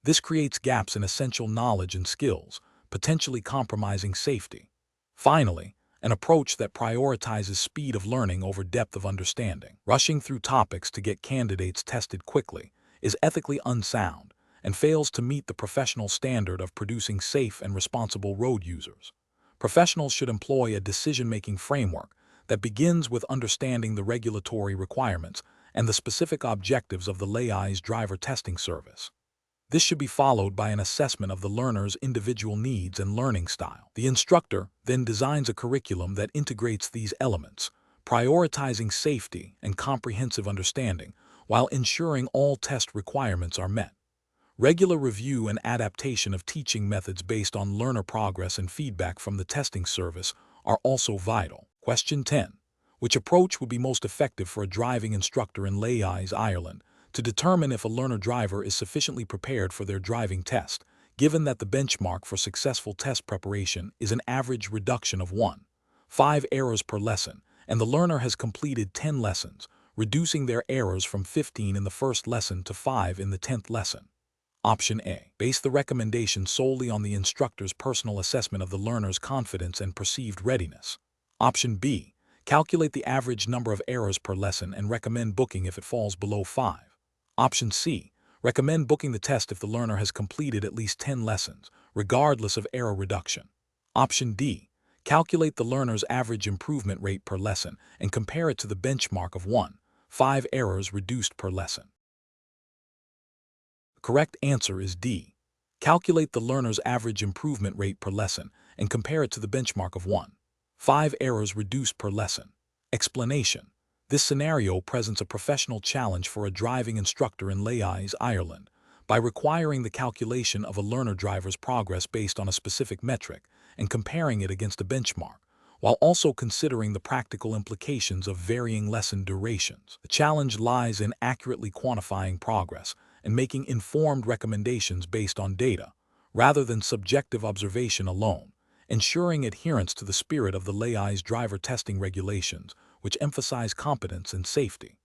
This creates gaps in essential knowledge and skills, potentially compromising safety. Finally, an approach that prioritizes speed of learning over depth of understanding, rushing through topics to get candidates tested quickly, is ethically unsound and fails to meet the professional standard of producing safe and responsible road users. Professionals should employ a decision-making framework that begins with understanding the regulatory requirements and the specific objectives of the Laois driver testing service. This should be followed by an assessment of the learner's individual needs and learning style. The instructor then designs a curriculum that integrates these elements, prioritizing safety and comprehensive understanding while ensuring all test requirements are met. Regular review and adaptation of teaching methods based on learner progress and feedback from the testing service are also vital. Question 10. Which approach would be most effective for a driving instructor in Laois, Ireland, to determine if a learner driver is sufficiently prepared for their driving test, given that the benchmark for successful test preparation is an average reduction of 1.5 errors per lesson, and the learner has completed 10 lessons, reducing their errors from 15 in the first lesson to 5 in the 10th lesson? Option A. Base the recommendation solely on the instructor's personal assessment of the learner's confidence and perceived readiness. Option B. Calculate the average number of errors per lesson and recommend booking if it falls below 5. Option C. Recommend booking the test if the learner has completed at least 10 lessons, regardless of error reduction. Option D. Calculate the learner's average improvement rate per lesson and compare it to the benchmark of 1.5 errors reduced per lesson. The correct answer is D. Calculate the learner's average improvement rate per lesson and compare it to the benchmark of 1.5 errors reduced per lesson. Explanation. This scenario presents a professional challenge for a driving instructor in Laois, Ireland, by requiring the calculation of a learner driver's progress based on a specific metric and comparing it against a benchmark, while also considering the practical implications of varying lesson durations. The challenge lies in accurately quantifying progress and making informed recommendations based on data, rather than subjective observation alone, ensuring adherence to the spirit of the Laois driver testing regulations, which emphasize competence and safety.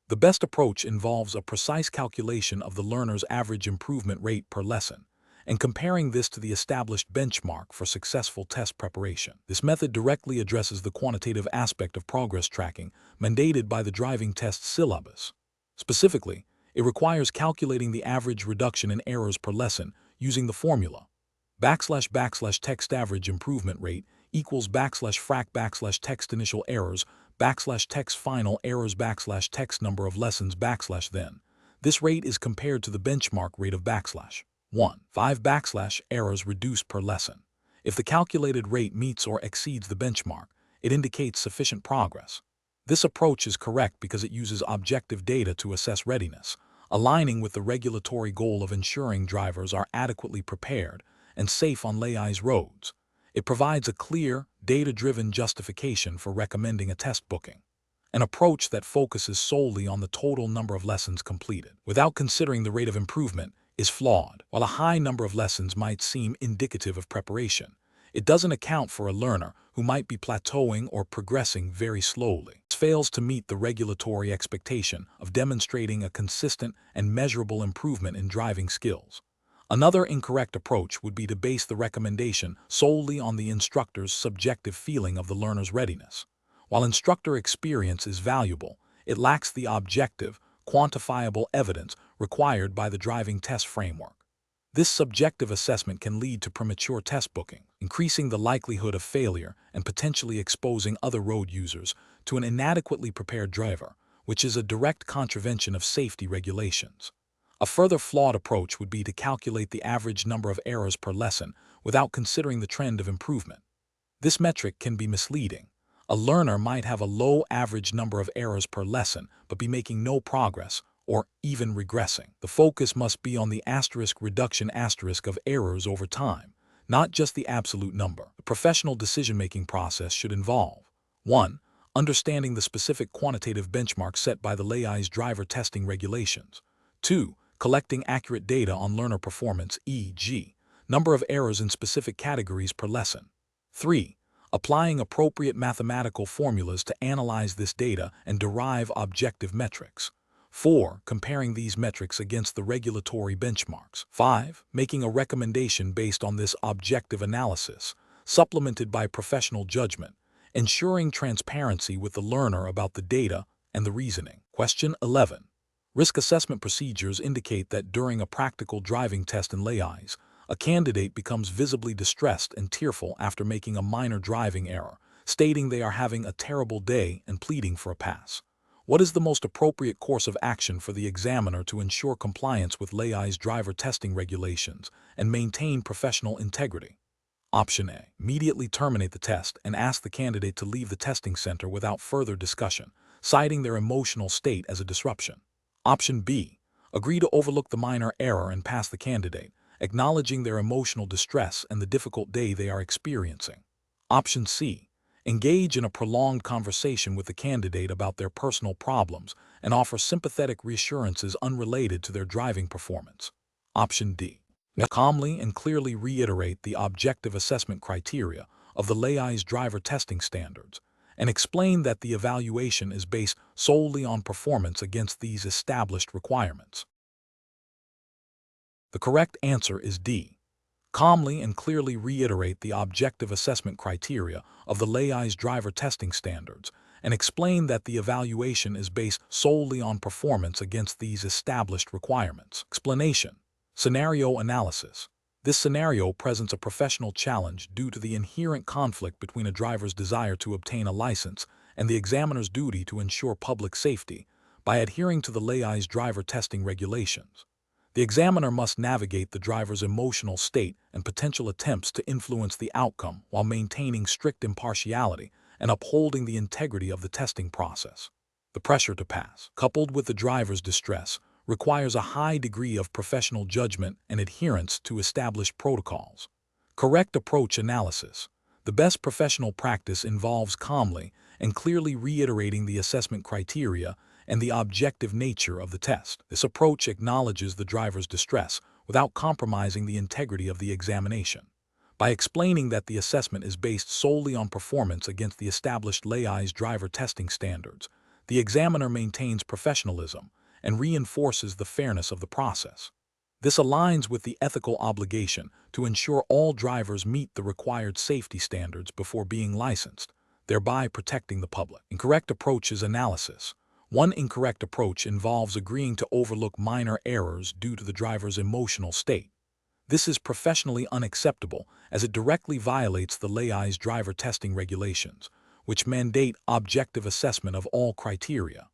The best approach involves a precise calculation of the learner's average improvement rate per lesson, and comparing this to the established benchmark for successful test preparation. This method directly addresses the quantitative aspect of progress tracking mandated by the driving test syllabus. Specifically, it requires calculating the average reduction in errors per lesson using the formula \text average improvement rate equals \frac text initial errors text final errors text number of lessons then. This rate is compared to the benchmark rate of \1.5 errors reduced per lesson. If the calculated rate meets or exceeds the benchmark, it indicates sufficient progress. This approach is correct because it uses objective data to assess readiness, aligning with the regulatory goal of ensuring drivers are adequately prepared and safe on Laois roads. It provides a clear, data-driven justification for recommending a test booking. An approach that focuses solely on the total number of lessons completed, without considering the rate of improvement, is flawed. While a high number of lessons might seem indicative of preparation, it doesn't account for a learner who might be plateauing or progressing very slowly. It fails to meet the regulatory expectation of demonstrating a consistent and measurable improvement in driving skills. Another incorrect approach would be to base the recommendation solely on the instructor's subjective feeling of the learner's readiness. While instructor experience is valuable, it lacks the objective, quantifiable evidence required by the driving test framework. This subjective assessment can lead to premature test booking, increasing the likelihood of failure and potentially exposing other road users to an inadequately prepared driver, which is a direct contravention of safety regulations. A further flawed approach would be to calculate the average number of errors per lesson without considering the trend of improvement. This metric can be misleading. A learner might have a low average number of errors per lesson but be making no progress or even regressing. The focus must be on the reduction of errors over time, not just the absolute number. The professional decision-making process should involve 1. Understanding the specific quantitative benchmarks set by the Laois driver testing regulations. 2. Collecting accurate data on learner performance, e.g., number of errors in specific categories per lesson. 3. Applying appropriate mathematical formulas to analyze this data and derive objective metrics. 4. Comparing these metrics against the regulatory benchmarks. 5. Making a recommendation based on this objective analysis, supplemented by professional judgment, ensuring transparency with the learner about the data and the reasoning. Question 11. Risk assessment procedures indicate that during a practical driving test in Laois, a candidate becomes visibly distressed and tearful after making a minor driving error, stating they are having a terrible day and pleading for a pass. What is the most appropriate course of action for the examiner to ensure compliance with Laois driver testing regulations and maintain professional integrity? Option A. Immediately terminate the test and ask the candidate to leave the testing center without further discussion, citing their emotional state as a disruption. Option B. Agree to overlook the minor error and pass the candidate, acknowledging their emotional distress and the difficult day they are experiencing. Option C. Engage in a prolonged conversation with the candidate about their personal problems and offer sympathetic reassurances unrelated to their driving performance. Option D. Calmly and clearly reiterate the objective assessment criteria of the Laois driver testing standards and explain that the evaluation is based solely on performance against these established requirements. The correct answer is D. Calmly and clearly reiterate the objective assessment criteria of the Laois driver testing standards and explain that the evaluation is based solely on performance against these established requirements. Explanation. Scenario analysis. This scenario presents a professional challenge due to the inherent conflict between a driver's desire to obtain a license and the examiner's duty to ensure public safety by adhering to the Laois driver testing regulations. The examiner must navigate the driver's emotional state and potential attempts to influence the outcome while maintaining strict impartiality and upholding the integrity of the testing process. The pressure to pass, coupled with the driver's distress, requires a high degree of professional judgment and adherence to established protocols. Correct approach analysis. The best professional practice involves calmly and clearly reiterating the assessment criteria and the objective nature of the test. This approach acknowledges the driver's distress without compromising the integrity of the examination. By explaining that the assessment is based solely on performance against the established Laois driver testing standards, the examiner maintains professionalism and reinforces the fairness of the process. This aligns with the ethical obligation to ensure all drivers meet the required safety standards before being licensed, thereby protecting the public. Incorrect approach is analysis. One incorrect approach involves agreeing to overlook minor errors due to the driver's emotional state. This is professionally unacceptable as it directly violates the Laois driver testing regulations, which mandate objective assessment of all criteria.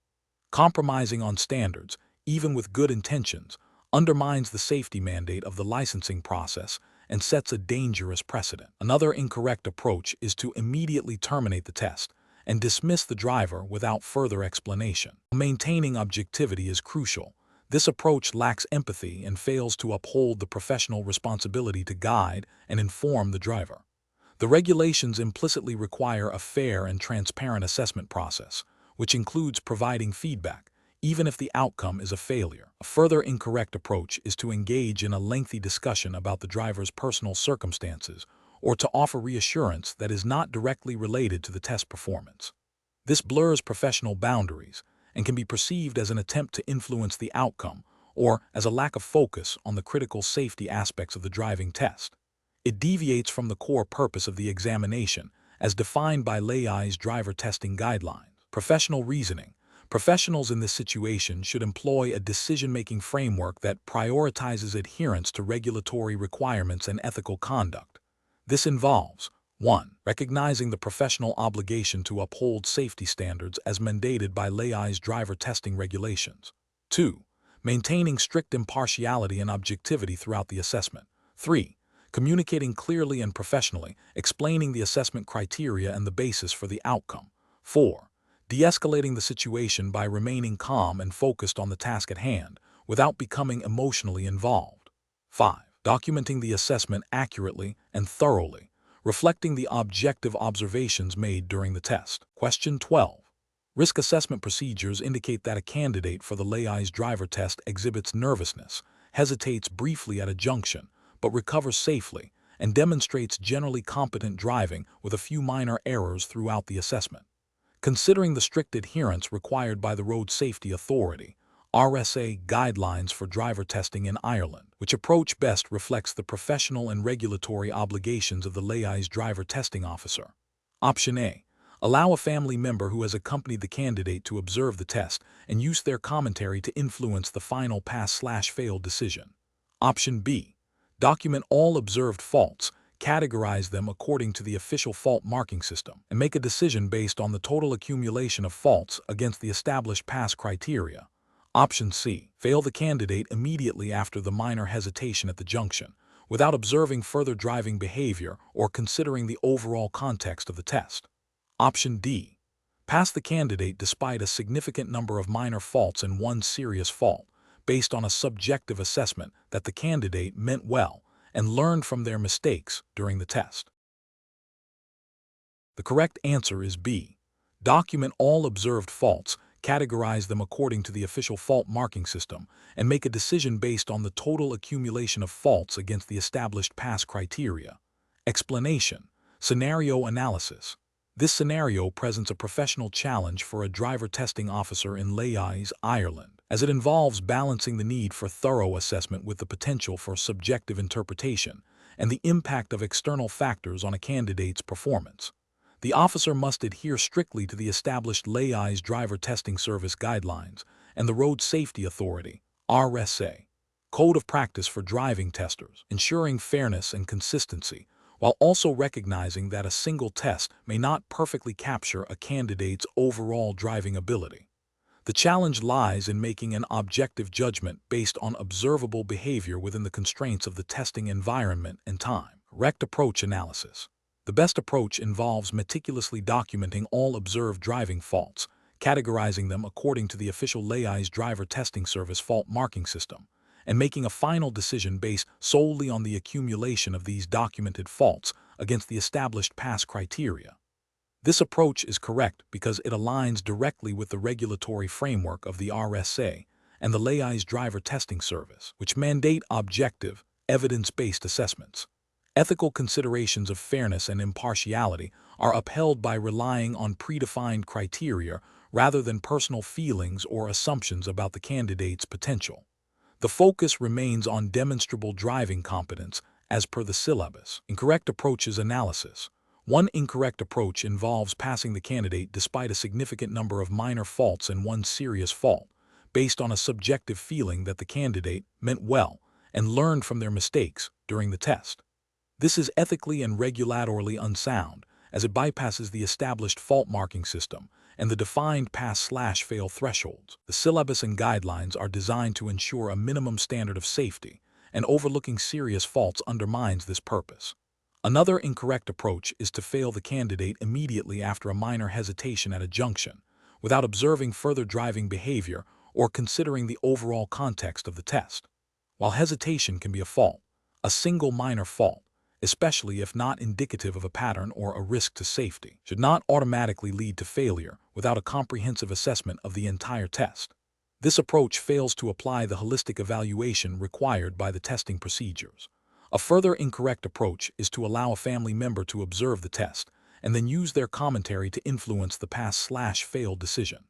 Compromising on standards, even with good intentions, undermines the safety mandate of the licensing process and sets a dangerous precedent. Another incorrect approach is to immediately terminate the test and dismiss the driver without further explanation. Maintaining objectivity is crucial. This approach lacks empathy and fails to uphold the professional responsibility to guide and inform the driver. The regulations implicitly require a fair and transparent assessment process, which includes providing feedback, even if the outcome is a failure. A further incorrect approach is to engage in a lengthy discussion about the driver's personal circumstances or to offer reassurance that is not directly related to the test performance. This blurs professional boundaries and can be perceived as an attempt to influence the outcome or as a lack of focus on the critical safety aspects of the driving test. It deviates from the core purpose of the examination, as defined by Laois driver testing guidelines. Professional reasoning. Professionals in this situation should employ a decision-making framework that prioritizes adherence to regulatory requirements and ethical conduct. This involves 1. Recognizing the professional obligation to uphold safety standards as mandated by Laois driver testing regulations. 2. Maintaining strict impartiality and objectivity throughout the assessment. 3. Communicating clearly and professionally, explaining the assessment criteria and the basis for the outcome. 4. De-escalating the situation by remaining calm and focused on the task at hand, without becoming emotionally involved. 5. Documenting the assessment accurately and thoroughly, reflecting the objective observations made during the test. Question 12. Risk assessment procedures indicate that a candidate for the Laois driver test exhibits nervousness, hesitates briefly at a junction, but recovers safely, and demonstrates generally competent driving with a few minor errors throughout the assessment. Considering the strict adherence required by the Road Safety Authority, RSA guidelines for driver testing in Ireland, which approach best reflects the professional and regulatory obligations of the Laois driver testing officer. Option A. Allow a family member who has accompanied the candidate to observe the test and use their commentary to influence the final pass/fail decision. Option B. Document all observed faults, categorize them according to the official fault marking system, and make a decision based on the total accumulation of faults against the established pass criteria. Option C. Fail the candidate immediately after the minor hesitation at the junction, without observing further driving behavior or considering the overall context of the test. Option D. Pass the candidate despite a significant number of minor faults and one serious fault, based on a subjective assessment that the candidate meant well and learned from their mistakes during the test. The correct answer is B. Document all observed faults, categorize them according to the official fault marking system, and make a decision based on the total accumulation of faults against the established pass criteria. Explanation. Scenario analysis. This scenario presents a professional challenge for a driver testing officer in Laois, Ireland, as it involves balancing the need for thorough assessment with the potential for subjective interpretation and the impact of external factors on a candidate's performance. The officer must adhere strictly to the established Laois driver testing service guidelines and the Road Safety Authority, RSA, code of practice for driving testers, ensuring fairness and consistency, while also recognizing that a single test may not perfectly capture a candidate's overall driving ability. The challenge lies in making an objective judgment based on observable behavior within the constraints of the testing environment and time. Correct approach analysis. The best approach involves meticulously documenting all observed driving faults, categorizing them according to the official Laois driver testing service fault marking system, and making a final decision based solely on the accumulation of these documented faults against the established pass criteria. This approach is correct because it aligns directly with the regulatory framework of the RSA and the Laois driver testing service, which mandate objective, evidence-based assessments. Ethical considerations of fairness and impartiality are upheld by relying on predefined criteria rather than personal feelings or assumptions about the candidate's potential. The focus remains on demonstrable driving competence as per the syllabus. Incorrect approaches analysis. One incorrect approach involves passing the candidate despite a significant number of minor faults and one serious fault, based on a subjective feeling that the candidate meant well and learned from their mistakes during the test. This is ethically and regulatorily unsound, as it bypasses the established fault marking system and the defined pass/fail thresholds. The syllabus and guidelines are designed to ensure a minimum standard of safety, and overlooking serious faults undermines this purpose. Another incorrect approach is to fail the candidate immediately after a minor hesitation at a junction, without observing further driving behavior or considering the overall context of the test. While hesitation can be a fault, a single minor fault, especially if not indicative of a pattern or a risk to safety, should not automatically lead to failure without a comprehensive assessment of the entire test. This approach fails to apply the holistic evaluation required by the testing procedures. A further incorrect approach is to allow a family member to observe the test and then use their commentary to influence the pass/fail decision.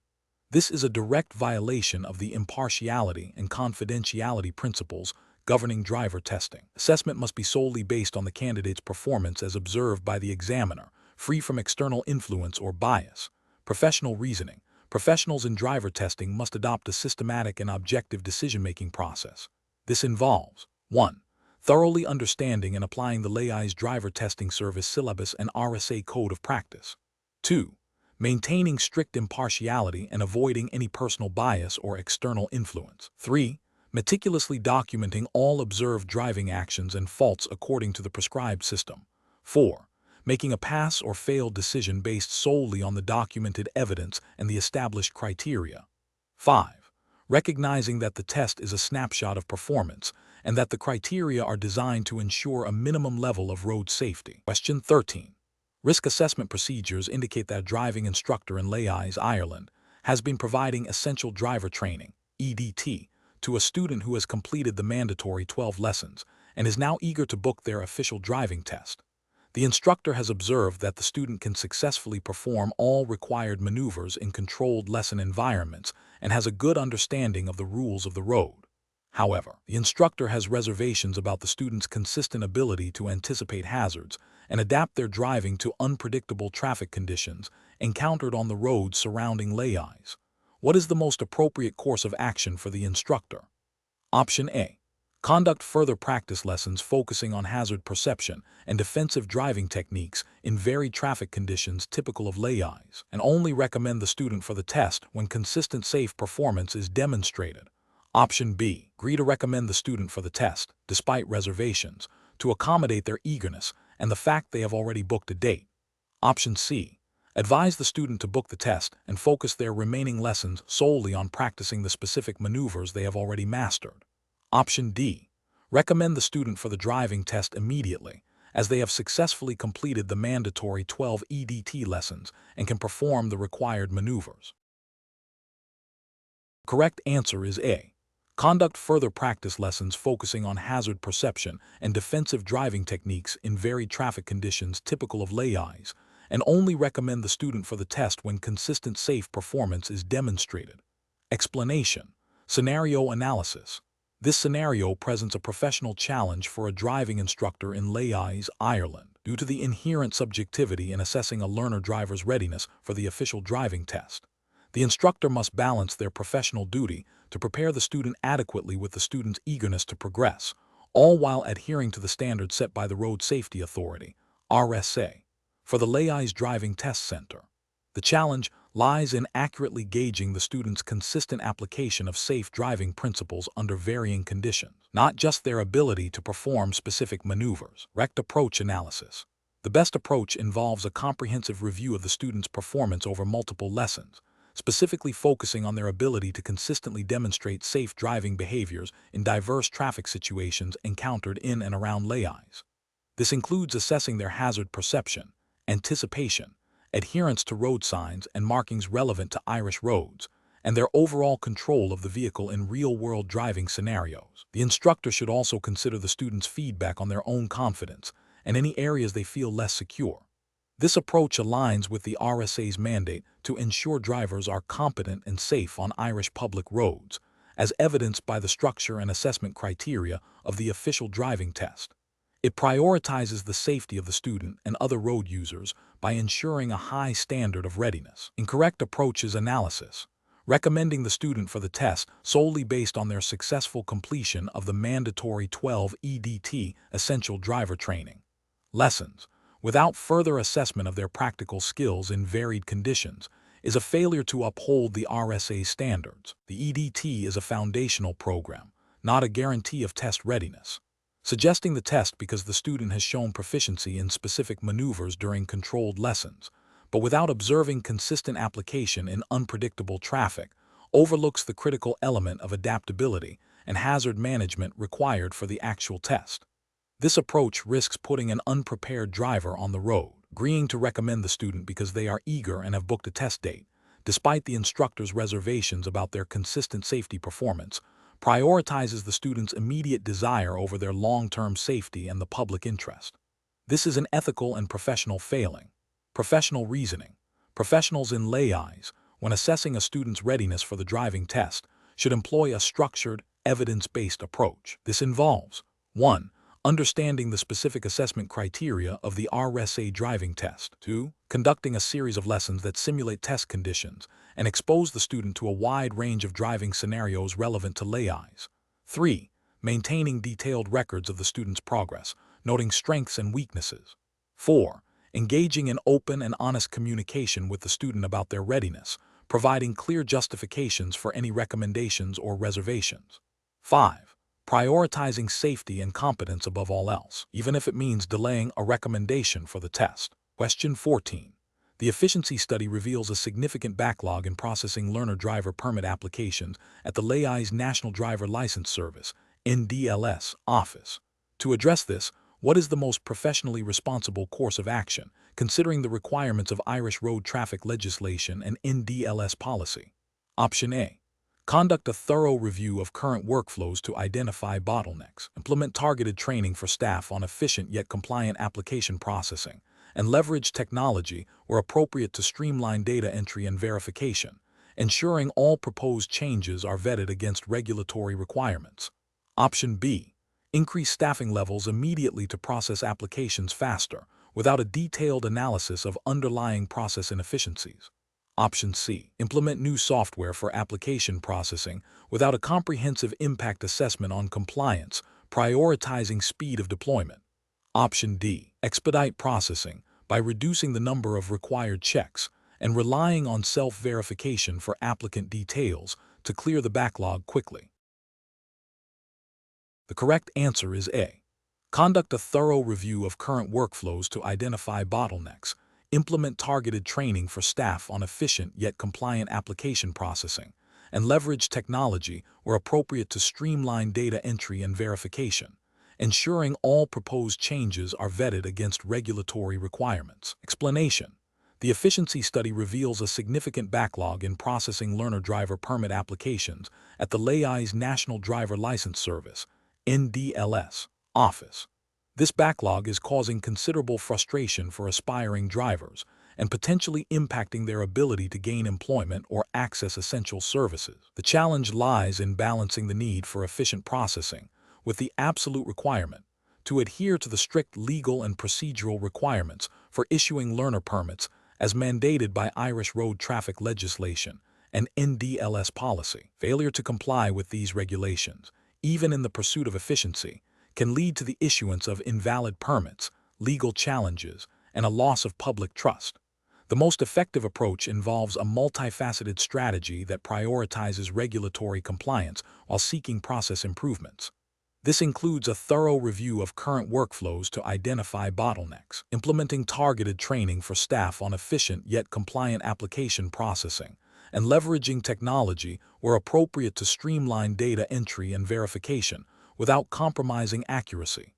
This is a direct violation of the impartiality and confidentiality principles governing driver testing. Assessment must be solely based on the candidate's performance as observed by the examiner, free from external influence or bias. Professional reasoning. Professionals in driver testing must adopt a systematic and objective decision-making process. This involves 1. Thoroughly understanding and applying the Laois driver testing service syllabus and RSA code of practice. 2. Maintaining strict impartiality and avoiding any personal bias or external influence. 3. Meticulously documenting all observed driving actions and faults according to the prescribed system. 4. Making a pass or fail decision based solely on the documented evidence and the established criteria. 5. Recognizing that the test is a snapshot of performance and that the criteria are designed to ensure a minimum level of road safety. Question 13. Risk assessment procedures indicate that a driving instructor in Laois, Ireland, has been providing essential driver training, EDT, to a student who has completed the mandatory 12 lessons and is now eager to book their official driving test. The instructor has observed that the student can successfully perform all required maneuvers in controlled lesson environments and has a good understanding of the rules of the road. However, the instructor has reservations about the student's consistent ability to anticipate hazards and adapt their driving to unpredictable traffic conditions encountered on the roads surrounding Laois. What is the most appropriate course of action for the instructor? Option A. Conduct further practice lessons focusing on hazard perception and defensive driving techniques in varied traffic conditions typical of Laois, and only recommend the student for the test when consistent safe performance is demonstrated. Option B. Agree to recommend the student for the test, despite reservations, to accommodate their eagerness and the fact they have already booked a date. Option C. Advise the student to book the test and focus their remaining lessons solely on practicing the specific maneuvers they have already mastered. Option D. Recommend the student for the driving test immediately, as they have successfully completed the mandatory 12 EDT lessons and can perform the required maneuvers. The correct answer is A. Conduct further practice lessons focusing on hazard perception and defensive driving techniques in varied traffic conditions typical of Laois, and only recommend the student for the test when consistent safe performance is demonstrated. Explanation. Scenario analysis. This scenario presents a professional challenge for a driving instructor in Laois, Ireland, due to the inherent subjectivity in assessing a learner-driver's readiness for the official driving test. The instructor must balance their professional duty to prepare the student adequately with the student's eagerness to progress, all while adhering to the standards set by the Road Safety Authority, RSA, for the Laois Driving Test Center. The challenge lies in accurately gauging the student's consistent application of safe driving principles under varying conditions, not just their ability to perform specific maneuvers. Correct approach analysis. The best approach involves a comprehensive review of the student's performance over multiple lessons, specifically focusing on their ability to consistently demonstrate safe driving behaviors in diverse traffic situations encountered in and around Laois. This includes assessing their hazard perception, anticipation, adherence to road signs and markings relevant to Irish roads, and their overall control of the vehicle in real-world driving scenarios. The instructor should also consider the student's feedback on their own confidence and any areas they feel less secure. This approach aligns with the RSA's mandate to ensure drivers are competent and safe on Irish public roads, as evidenced by the structure and assessment criteria of the official driving test. It prioritizes the safety of the student and other road users by ensuring a high standard of readiness. Incorrect approach is analysis, recommending the student for the test solely based on their successful completion of the mandatory 12 EDT essential driver training lessons, without further assessment of their practical skills in varied conditions, is a failure to uphold the RSA standards. The EDT is a foundational program, not a guarantee of test readiness. Suggesting the test because the student has shown proficiency in specific maneuvers during controlled lessons, but without observing consistent application in unpredictable traffic, overlooks the critical element of adaptability and hazard management required for the actual test. This approach risks putting an unprepared driver on the road, agreeing to recommend the student because they are eager and have booked a test date, despite the instructor's reservations about their consistent safety performance, prioritizes the student's immediate desire over their long-term safety and the public interest. This is an ethical and professional failing. Professional reasoning. Professionals in Laois, when assessing a student's readiness for the driving test, should employ a structured, evidence-based approach. This involves 1. Understanding the specific assessment criteria of the RSA driving test. 2. Conducting a series of lessons that simulate test conditions and expose the student to a wide range of driving scenarios relevant to Laois. 3. Maintaining detailed records of the student's progress, noting strengths and weaknesses. 4. Engaging in open and honest communication with the student about their readiness, providing clear justifications for any recommendations or reservations. 5. Prioritizing safety and competence above all else, even if it means delaying a recommendation for the test. Question 14. The efficiency study reveals a significant backlog in processing learner-driver permit applications at the Laois National Driver License Service, NDLS, office. To address this, what is the most professionally responsible course of action, considering the requirements of Irish road traffic legislation and NDLS policy? Option A. Conduct a thorough review of current workflows to identify bottlenecks, implement targeted training for staff on efficient yet compliant application processing, and leverage technology where appropriate to streamline data entry and verification, ensuring all proposed changes are vetted against regulatory requirements. Option B. Increase staffing levels immediately to process applications faster, without a detailed analysis of underlying process inefficiencies. Option C. Implement new software for application processing without a comprehensive impact assessment on compliance, prioritizing speed of deployment. Option D. Expedite processing by reducing the number of required checks and relying on self-verification for applicant details to clear the backlog quickly. The correct answer is A. Conduct a thorough review of current workflows to identify bottlenecks, implement targeted training for staff on efficient yet compliant application processing, and leverage technology where appropriate to streamline data entry and verification, ensuring all proposed changes are vetted against regulatory requirements. Explanation. The efficiency study reveals a significant backlog in processing learner-driver permit applications at the Laois National Driver License Service, NDLS, office. This backlog is causing considerable frustration for aspiring drivers and potentially impacting their ability to gain employment or access essential services. The challenge lies in balancing the need for efficient processing with the absolute requirement to adhere to the strict legal and procedural requirements for issuing learner permits as mandated by Irish road traffic legislation and NDLS policy. Failure to comply with these regulations, even in the pursuit of efficiency, can lead to the issuance of invalid permits, legal challenges, and a loss of public trust. The most effective approach involves a multifaceted strategy that prioritizes regulatory compliance while seeking process improvements. This includes a thorough review of current workflows to identify bottlenecks, implementing targeted training for staff on efficient yet compliant application processing, and leveraging technology where appropriate to streamline data entry and verification without compromising accuracy.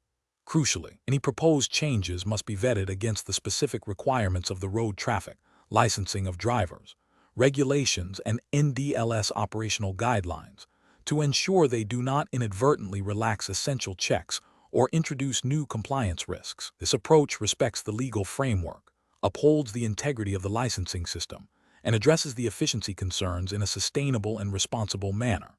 Crucially, any proposed changes must be vetted against the specific requirements of the road traffic, licensing of drivers, regulations, and NDLS operational guidelines to ensure they do not inadvertently relax essential checks or introduce new compliance risks. This approach respects the legal framework, upholds the integrity of the licensing system, and addresses the efficiency concerns in a sustainable and responsible manner.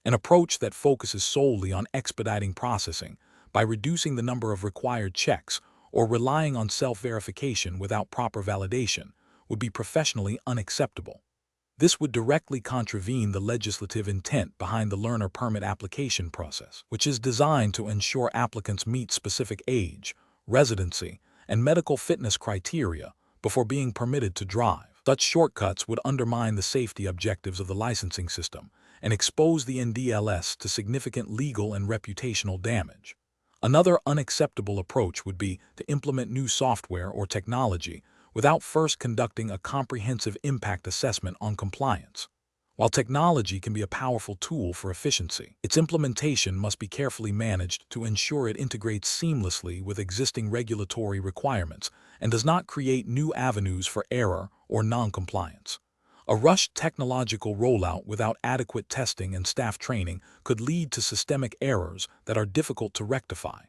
An approach that focuses solely on expediting processing by reducing the number of required checks or relying on self-verification without proper validation would be professionally unacceptable. This would directly contravene the legislative intent behind the learner permit application process, which is designed to ensure applicants meet specific age, residency, and medical fitness criteria before being permitted to drive. Such shortcuts would undermine the safety objectives of the licensing system and expose the NDLS to significant legal and reputational damage. Another unacceptable approach would be to implement new software or technology without first conducting a comprehensive impact assessment on compliance. While technology can be a powerful tool for efficiency, its implementation must be carefully managed to ensure it integrates seamlessly with existing regulatory requirements and does not create new avenues for error or non-compliance. A rushed technological rollout without adequate testing and staff training could lead to systemic errors that are difficult to rectify.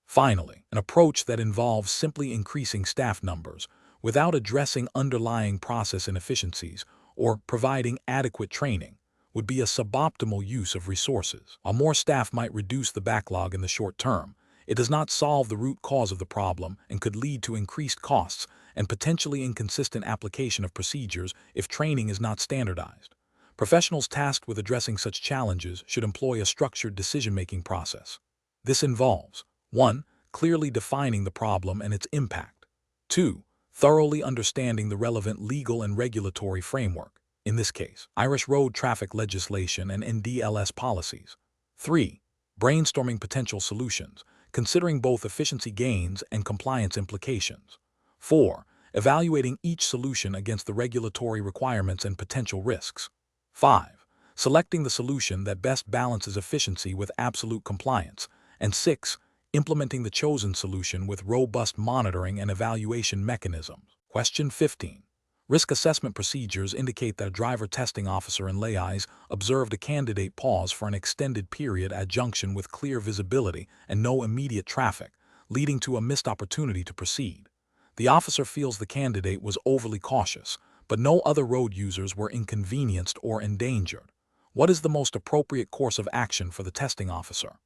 Finally, an approach that involves simply increasing staff numbers without addressing underlying process inefficiencies or providing adequate training would be a suboptimal use of resources. While more staff might reduce the backlog in the short term, it does not solve the root cause of the problem and could lead to increased costs and potentially inconsistent application of procedures if training is not standardized. Professionals tasked with addressing such challenges should employ a structured decision-making process. This involves 1. Clearly defining the problem and its impact. 2. Thoroughly understanding the relevant legal and regulatory framework, in this case, Irish road traffic legislation and NDLS policies. 3. Brainstorming potential solutions, considering both efficiency gains and compliance implications. 4. Evaluating each solution against the regulatory requirements and potential risks. 5. Selecting the solution that best balances efficiency with absolute compliance. And 6. Implementing the chosen solution with robust monitoring and evaluation mechanisms. Question 15. Risk assessment procedures indicate that a driver testing officer in Laois observed a candidate pause for an extended period at junction with clear visibility and no immediate traffic, leading to a missed opportunity to proceed. The officer feels the candidate was overly cautious, but no other road users were inconvenienced or endangered. What is the most appropriate course of action for the testing officer?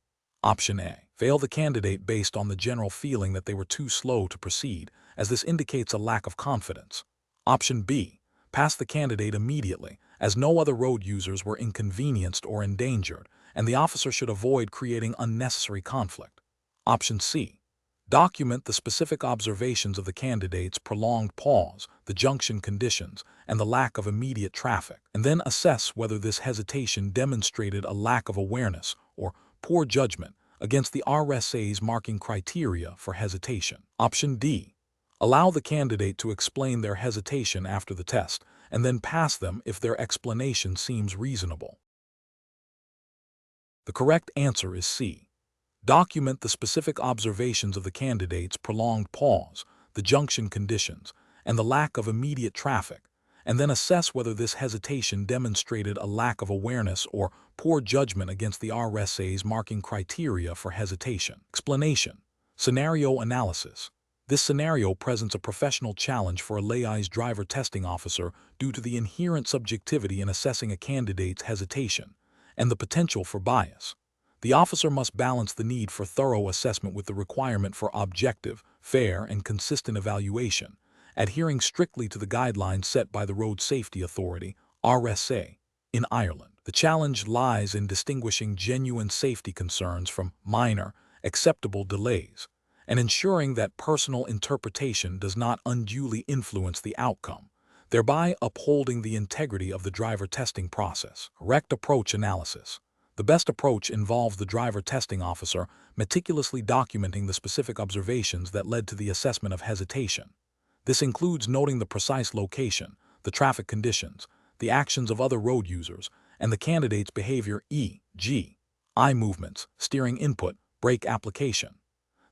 Option A. Fail the candidate based on the general feeling that they were too slow to proceed, as this indicates a lack of confidence. Option B. Pass the candidate immediately, as no other road users were inconvenienced or endangered, and the officer should avoid creating unnecessary conflict. Option C. Document the specific observations of the candidate's prolonged pause, the junction conditions, and the lack of immediate traffic, and then assess whether this hesitation demonstrated a lack of awareness or poor judgment against the RSA's marking criteria for hesitation. Option D. Allow the candidate to explain their hesitation after the test, and then pass them if their explanation seems reasonable. The correct answer is C. Document the specific observations of the candidate's prolonged pause, the junction conditions, and the lack of immediate traffic, and then assess whether this hesitation demonstrated a lack of awareness or poor judgment against the RSA's marking criteria for hesitation. Explanation. Scenario analysis. This scenario presents a professional challenge for a Laois driver testing officer due to the inherent subjectivity in assessing a candidate's hesitation and the potential for bias. The officer must balance the need for thorough assessment with the requirement for objective, fair, and consistent evaluation, adhering strictly to the guidelines set by the Road Safety Authority, RSA, in Ireland. The challenge lies in distinguishing genuine safety concerns from minor, acceptable delays, and ensuring that personal interpretation does not unduly influence the outcome, thereby upholding the integrity of the driver testing process. Correct approach analysis. The best approach involves the driver testing officer meticulously documenting the specific observations that led to the assessment of hesitation. This includes noting the precise location, the traffic conditions, the actions of other road users, and the candidate's behavior e.g., eye movements, steering input, brake application.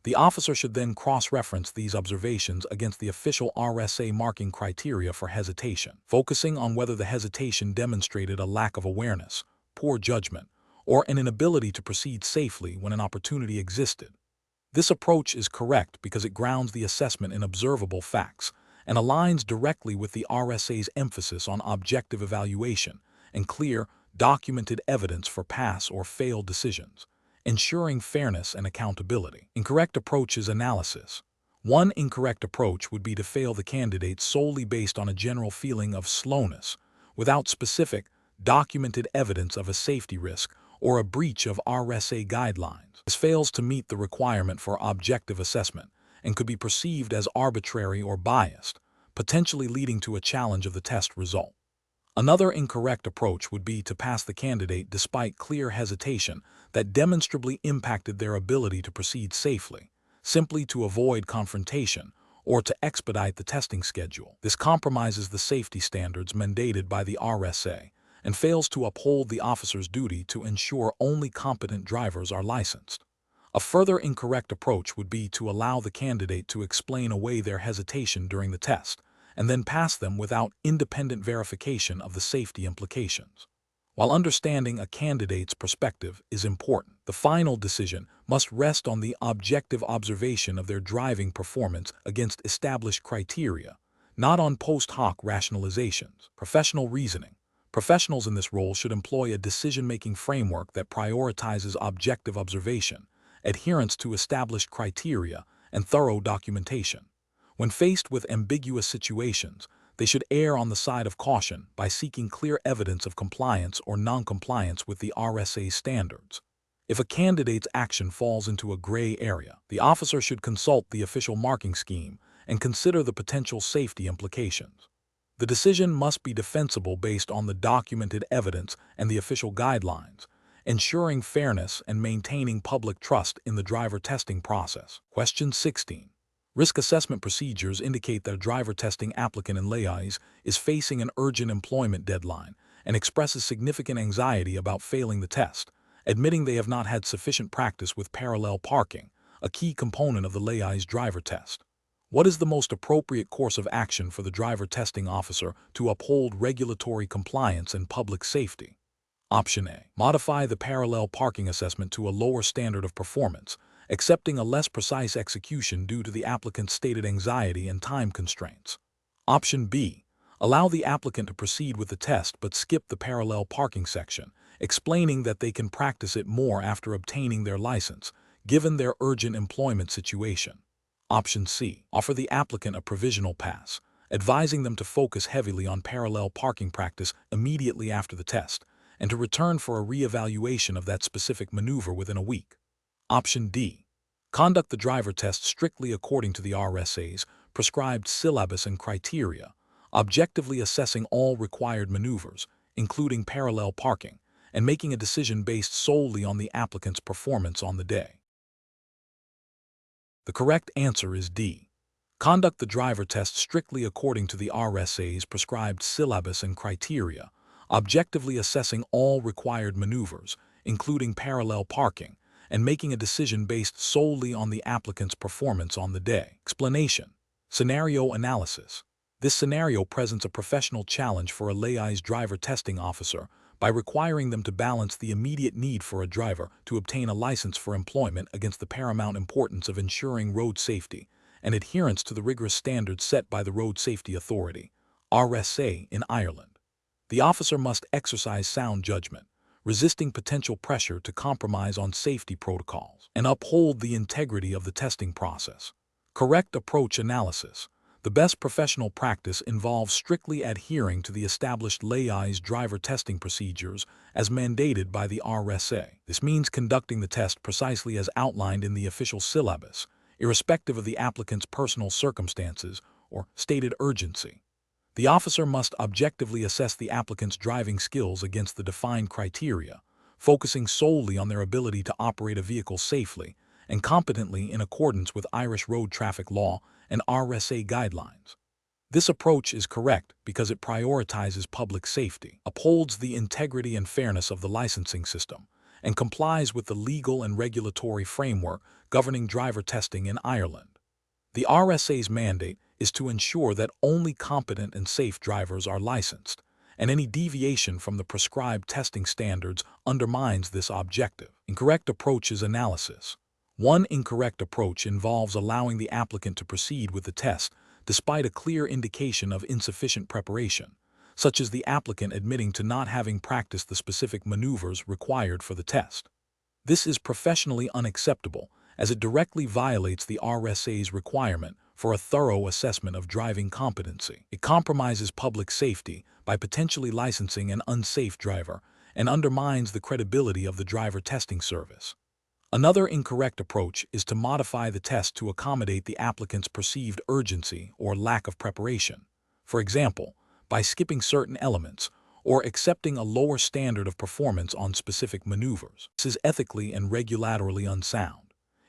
The officer should then cross-reference these observations against the official RSA marking criteria for hesitation, focusing on whether the hesitation demonstrated a lack of awareness, poor judgment, or an inability to proceed safely when an opportunity existed. This approach is correct because it grounds the assessment in observable facts and aligns directly with the RSA's emphasis on objective evaluation and clear, documented evidence for pass or fail decisions, ensuring fairness and accountability. Incorrect approaches analysis. One incorrect approach would be to fail the candidate solely based on a general feeling of slowness, without specific, documented evidence of a safety risk or a breach of RSA guidelines. This fails to meet the requirement for objective assessment and could be perceived as arbitrary or biased, potentially leading to a challenge of the test result. Another incorrect approach would be to pass the candidate despite clear hesitation that demonstrably impacted their ability to proceed safely, simply to avoid confrontation or to expedite the testing schedule. This compromises the safety standards mandated by the RSA and fails to uphold the officer's duty to ensure only competent drivers are licensed. A further incorrect approach would be to allow the candidate to explain away their hesitation during the test, and then pass them without independent verification of the safety implications. While understanding a candidate's perspective is important, the final decision must rest on the objective observation of their driving performance against established criteria, not on post hoc rationalizations. Professional reasoning. Professionals in this role should employ a decision-making framework that prioritizes objective observation, adherence to established criteria, and thorough documentation. When faced with ambiguous situations, they should err on the side of caution by seeking clear evidence of compliance or non-compliance with the RSA standards. If a candidate's action falls into a gray area, the officer should consult the official marking scheme and consider the potential safety implications. The decision must be defensible based on the documented evidence and the official guidelines, ensuring fairness and maintaining public trust in the driver testing process. Question 16. Risk assessment procedures indicate that a driver testing applicant in Laois is facing an urgent employment deadline and expresses significant anxiety about failing the test, admitting they have not had sufficient practice with parallel parking, a key component of the Laois driver test. What is the most appropriate course of action for the driver testing officer to uphold regulatory compliance and public safety? Option A. Modify the parallel parking assessment to a lower standard of performance, accepting a less precise execution due to the applicant's stated anxiety and time constraints. Option B. Allow the applicant to proceed with the test but skip the parallel parking section, explaining that they can practice it more after obtaining their license, given their urgent employment situation. Option C. Offer the applicant a provisional pass, advising them to focus heavily on parallel parking practice immediately after the test, and to return for a re-evaluation of that specific maneuver within a week. Option D. Conduct the driver test strictly according to the RSA's prescribed syllabus and criteria, objectively assessing all required maneuvers, including parallel parking, and making a decision based solely on the applicant's performance on the day. The correct answer is D. Conduct the driver test strictly according to the RSA's prescribed syllabus and criteria, objectively assessing all required maneuvers, including parallel parking, and making a decision based solely on the applicant's performance on the day. Explanation. Scenario analysis. This scenario presents a professional challenge for a Laois driver testing officer by requiring them to balance the immediate need for a driver to obtain a license for employment against the paramount importance of ensuring road safety and adherence to the rigorous standards set by the Road Safety Authority, RSA, in Ireland. The officer must exercise sound judgment, resisting potential pressure to compromise on safety protocols, and uphold the integrity of the testing process. Correct approach analysis. The best professional practice involves strictly adhering to the established Laois driver testing procedures as mandated by the RSA. This means conducting the test precisely as outlined in the official syllabus, irrespective of the applicant's personal circumstances or stated urgency. The officer must objectively assess the applicant's driving skills against the defined criteria, focusing solely on their ability to operate a vehicle safely and competently in accordance with Irish road traffic law and RSA guidelines. This approach is correct because it prioritizes public safety, upholds the integrity and fairness of the licensing system, and complies with the legal and regulatory framework governing driver testing in Ireland. The RSA's mandate is to ensure that only competent and safe drivers are licensed, and any deviation from the prescribed testing standards undermines this objective. Incorrect approach is analysis. One incorrect approach involves allowing the applicant to proceed with the test despite a clear indication of insufficient preparation, such as the applicant admitting to not having practiced the specific maneuvers required for the test. This is professionally unacceptable, as it directly violates the RSA's requirement for a thorough assessment of driving competency. It compromises public safety by potentially licensing an unsafe driver and undermines the credibility of the driver testing service. Another incorrect approach is to modify the test to accommodate the applicant's perceived urgency or lack of preparation, for example, by skipping certain elements or accepting a lower standard of performance on specific maneuvers. This is ethically and regulatorily unsound.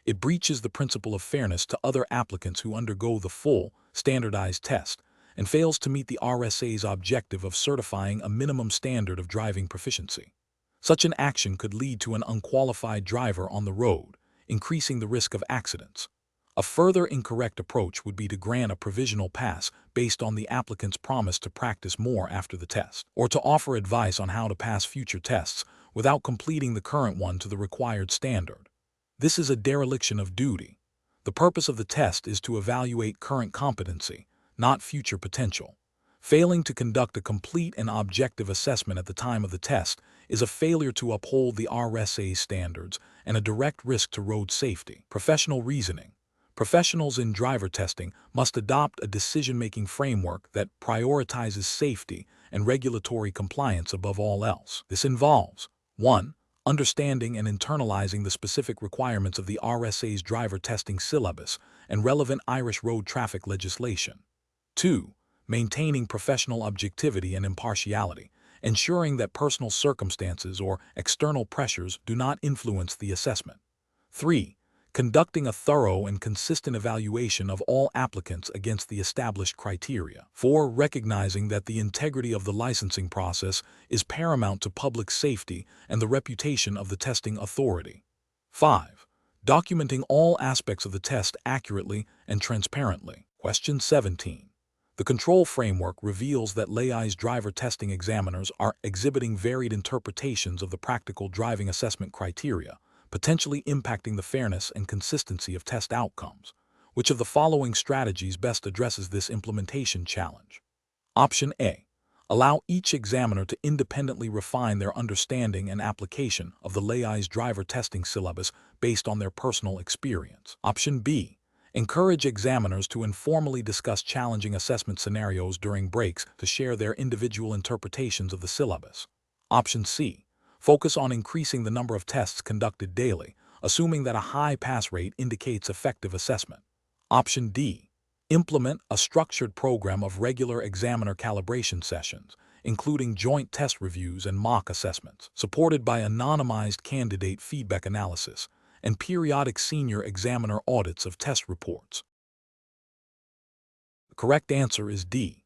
It breaches the principle of fairness to other applicants who undergo the full, standardized test and fails to meet the RSA's objective of certifying a minimum standard of driving proficiency. Such an action could lead to an unqualified driver on the road, increasing the risk of accidents. A further incorrect approach would be to grant a provisional pass based on the applicant's promise to practice more after the test, or to offer advice on how to pass future tests without completing the current one to the required standard. This is a dereliction of duty. The purpose of the test is to evaluate current competency, not future potential. Failing to conduct a complete and objective assessment at the time of the test is a failure to uphold the RSA's standards and a direct risk to road safety. Professional reasoning. Professionals in driver testing must adopt a decision-making framework that prioritizes safety and regulatory compliance above all else. This involves 1. Understanding and internalizing the specific requirements of the RSA's driver testing syllabus and relevant Irish road traffic legislation. 2. Maintaining professional objectivity and impartiality, ensuring that personal circumstances or external pressures do not influence the assessment. 3. Conducting a thorough and consistent evaluation of all applicants against the established criteria. 4. Recognizing that the integrity of the licensing process is paramount to public safety and the reputation of the testing authority. 5. Documenting all aspects of the test accurately and transparently. Question 17. The control framework reveals that Laois driver testing examiners are exhibiting varied interpretations of the practical driving assessment criteria, potentially impacting the fairness and consistency of test outcomes. Which of the following strategies best addresses this implementation challenge? Option A. Allow each examiner to independently refine their understanding and application of the Laois driver testing syllabus based on their personal experience. Option B. Encourage examiners to informally discuss challenging assessment scenarios during breaks to share their individual interpretations of the syllabus. Option C. Focus on increasing the number of tests conducted daily, assuming that a high pass rate indicates effective assessment. Option D. Implement a structured program of regular examiner calibration sessions, including joint test reviews and mock assessments, supported by anonymized candidate feedback analysis and periodic senior examiner audits of test reports. The correct answer is D.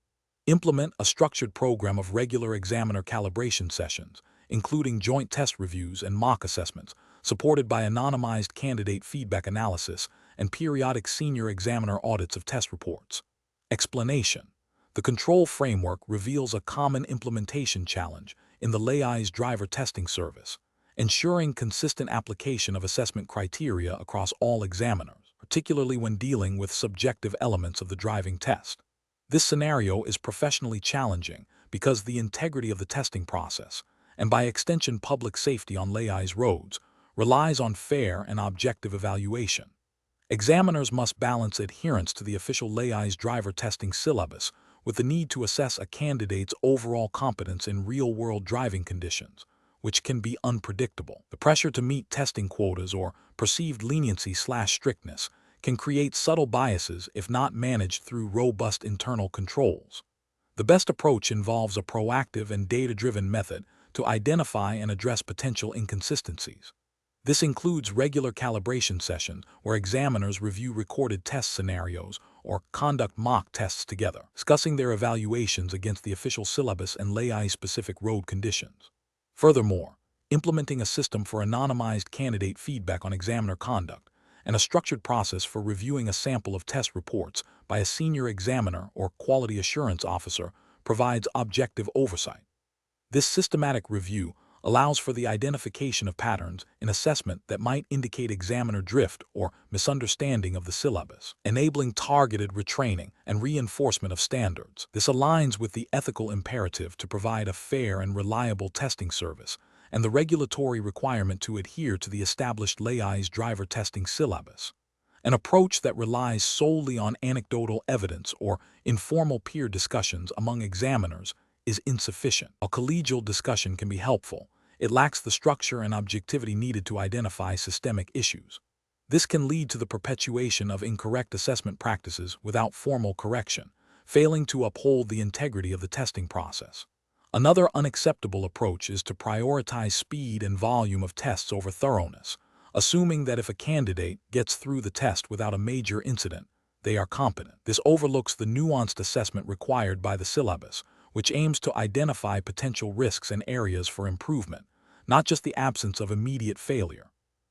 Implement a structured program of regular examiner calibration sessions, including joint test reviews and mock assessments, supported by anonymized candidate feedback analysis and periodic senior examiner audits of test reports. Explanation. The control framework reveals a common implementation challenge in the Laois driver testing service, ensuring consistent application of assessment criteria across all examiners, particularly when dealing with subjective elements of the driving test. This scenario is professionally challenging because the integrity of the testing process, and by extension public safety on Laois roads, relies on fair and objective evaluation. Examiners must balance adherence to the official Laois driver testing syllabus with the need to assess a candidate's overall competence in real-world driving conditions, which can be unpredictable. The pressure to meet testing quotas or perceived leniency/strictness can create subtle biases if not managed through robust internal controls. The best approach involves a proactive and data-driven method to identify and address potential inconsistencies. This includes regular calibration sessions where examiners review recorded test scenarios or conduct mock tests together, discussing their evaluations against the official syllabus and Laois-specific road conditions. Furthermore, implementing a system for anonymized candidate feedback on examiner conduct and a structured process for reviewing a sample of test reports by a senior examiner or quality assurance officer provides objective oversight. This systematic review allows for the identification of patterns in assessment that might indicate examiner drift or misunderstanding of the syllabus, enabling targeted retraining and reinforcement of standards. This aligns with the ethical imperative to provide a fair and reliable testing service and the regulatory requirement to adhere to the established Laois driver testing syllabus. An approach that relies solely on anecdotal evidence or informal peer discussions among examiners is insufficient. While collegial discussion can be helpful, it lacks the structure and objectivity needed to identify systemic issues. This can lead to the perpetuation of incorrect assessment practices without formal correction, failing to uphold the integrity of the testing process. Another unacceptable approach is to prioritize speed and volume of tests over thoroughness, assuming that if a candidate gets through the test without a major incident, they are competent. This overlooks the nuanced assessment required by the syllabus, which aims to identify potential risks and areas for improvement, not just the absence of immediate failure.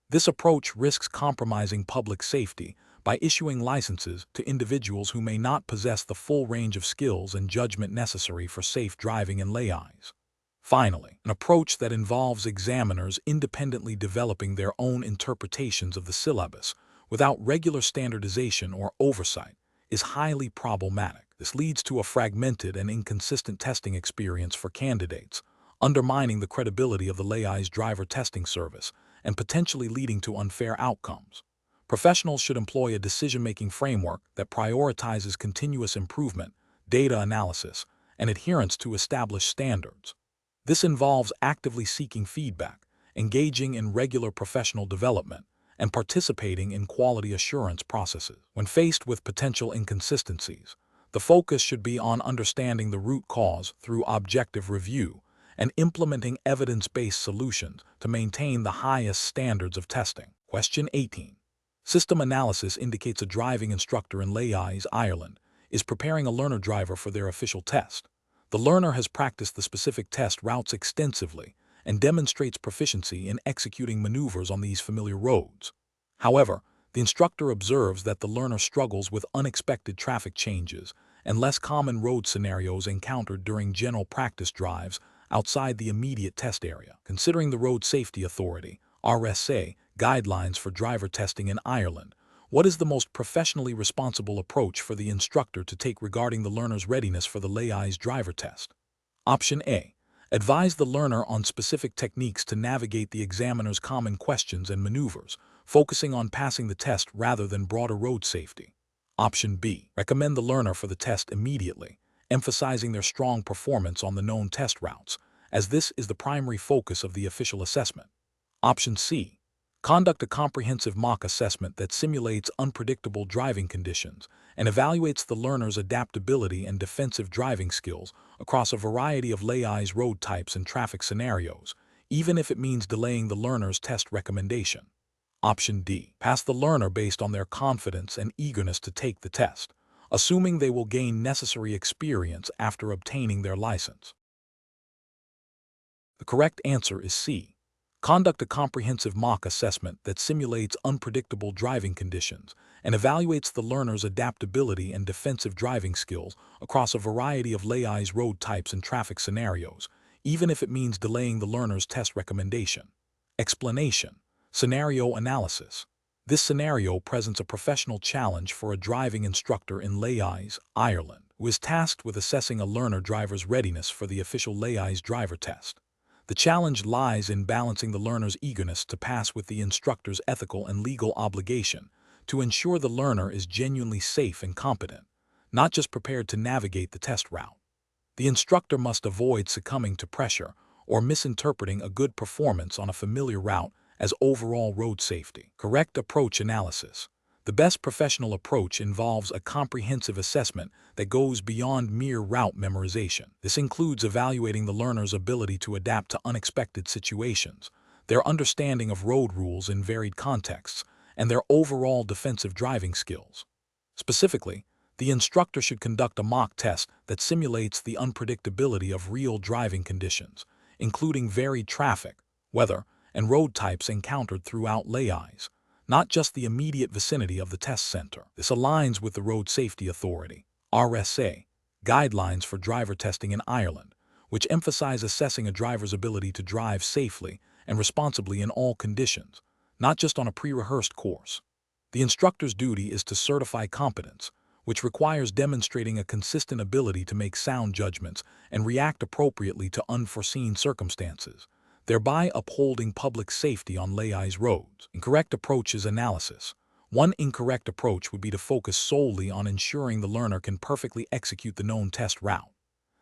This approach risks compromising public safety by issuing licenses to individuals who may not possess the full range of skills and judgment necessary for safe driving in Laois. Finally, an approach that involves examiners independently developing their own interpretations of the syllabus without regular standardization or oversight is highly problematic. This leads to a fragmented and inconsistent testing experience for candidates, undermining the credibility of the Laois driver testing service and potentially leading to unfair outcomes. Professionals should employ a decision-making framework that prioritizes continuous improvement, data analysis, and adherence to established standards. This involves actively seeking feedback, engaging in regular professional development, and participating in quality assurance processes. When faced with potential inconsistencies, the focus should be on understanding the root cause through objective review and implementing evidence-based solutions to maintain the highest standards of testing. Question 18. System analysis indicates a driving instructor in Laois, Ireland, is preparing a learner driver for their official test. The learner has practiced the specific test routes extensively and demonstrates proficiency in executing maneuvers on these familiar roads. However, the instructor observes that the learner struggles with unexpected traffic changes and less common road scenarios encountered during general practice drives outside the immediate test area. Considering the Road Safety Authority (RSA) guidelines for driver testing in Ireland, what is the most professionally responsible approach for the instructor to take regarding the learner's readiness for the Laois driver test? Option A. Advise the learner on specific techniques to navigate the examiner's common questions and maneuvers, focusing on passing the test rather than broader road safety. Option B. Recommend the learner for the test immediately, emphasizing their strong performance on the known test routes, as this is the primary focus of the official assessment. Option C. Conduct a comprehensive mock assessment that simulates unpredictable driving conditions and evaluates the learner's adaptability and defensive driving skills across a variety of Laois road types and traffic scenarios, even if it means delaying the learner's test recommendation. Option D. Pass the learner based on their confidence and eagerness to take the test, assuming they will gain necessary experience after obtaining their license. The correct answer is C. Conduct a comprehensive mock assessment that simulates unpredictable driving conditions and evaluates the learner's adaptability and defensive driving skills across a variety of Laois road types and traffic scenarios, even if it means delaying the learner's test recommendation. Explanation. Scenario analysis. This scenario presents a professional challenge for a driving instructor in Laois, Ireland, who is tasked with assessing a learner driver's readiness for the official Laois driver test. The challenge lies in balancing the learner's eagerness to pass with the instructor's ethical and legal obligation to ensure the learner is genuinely safe and competent, not just prepared to navigate the test route. The instructor must avoid succumbing to pressure or misinterpreting a good performance on a familiar route as overall road safety. Correct approach analysis. The best professional approach involves a comprehensive assessment that goes beyond mere route memorization. This includes evaluating the learner's ability to adapt to unexpected situations, their understanding of road rules in varied contexts, and their overall defensive driving skills. Specifically, the instructor should conduct a mock test that simulates the unpredictability of real driving conditions, including varied traffic, weather, and road types encountered throughout Laois, not just the immediate vicinity of the test center. This aligns with the Road Safety Authority (RSA) guidelines for driver testing in Ireland, which emphasize assessing a driver's ability to drive safely and responsibly in all conditions, not just on a pre-rehearsed course. The instructor's duty is to certify competence, which requires demonstrating a consistent ability to make sound judgments and react appropriately to unforeseen circumstances, thereby upholding public safety on Laois roads. Incorrect approach is analysis. One incorrect approach would be to focus solely on ensuring the learner can perfectly execute the known test route.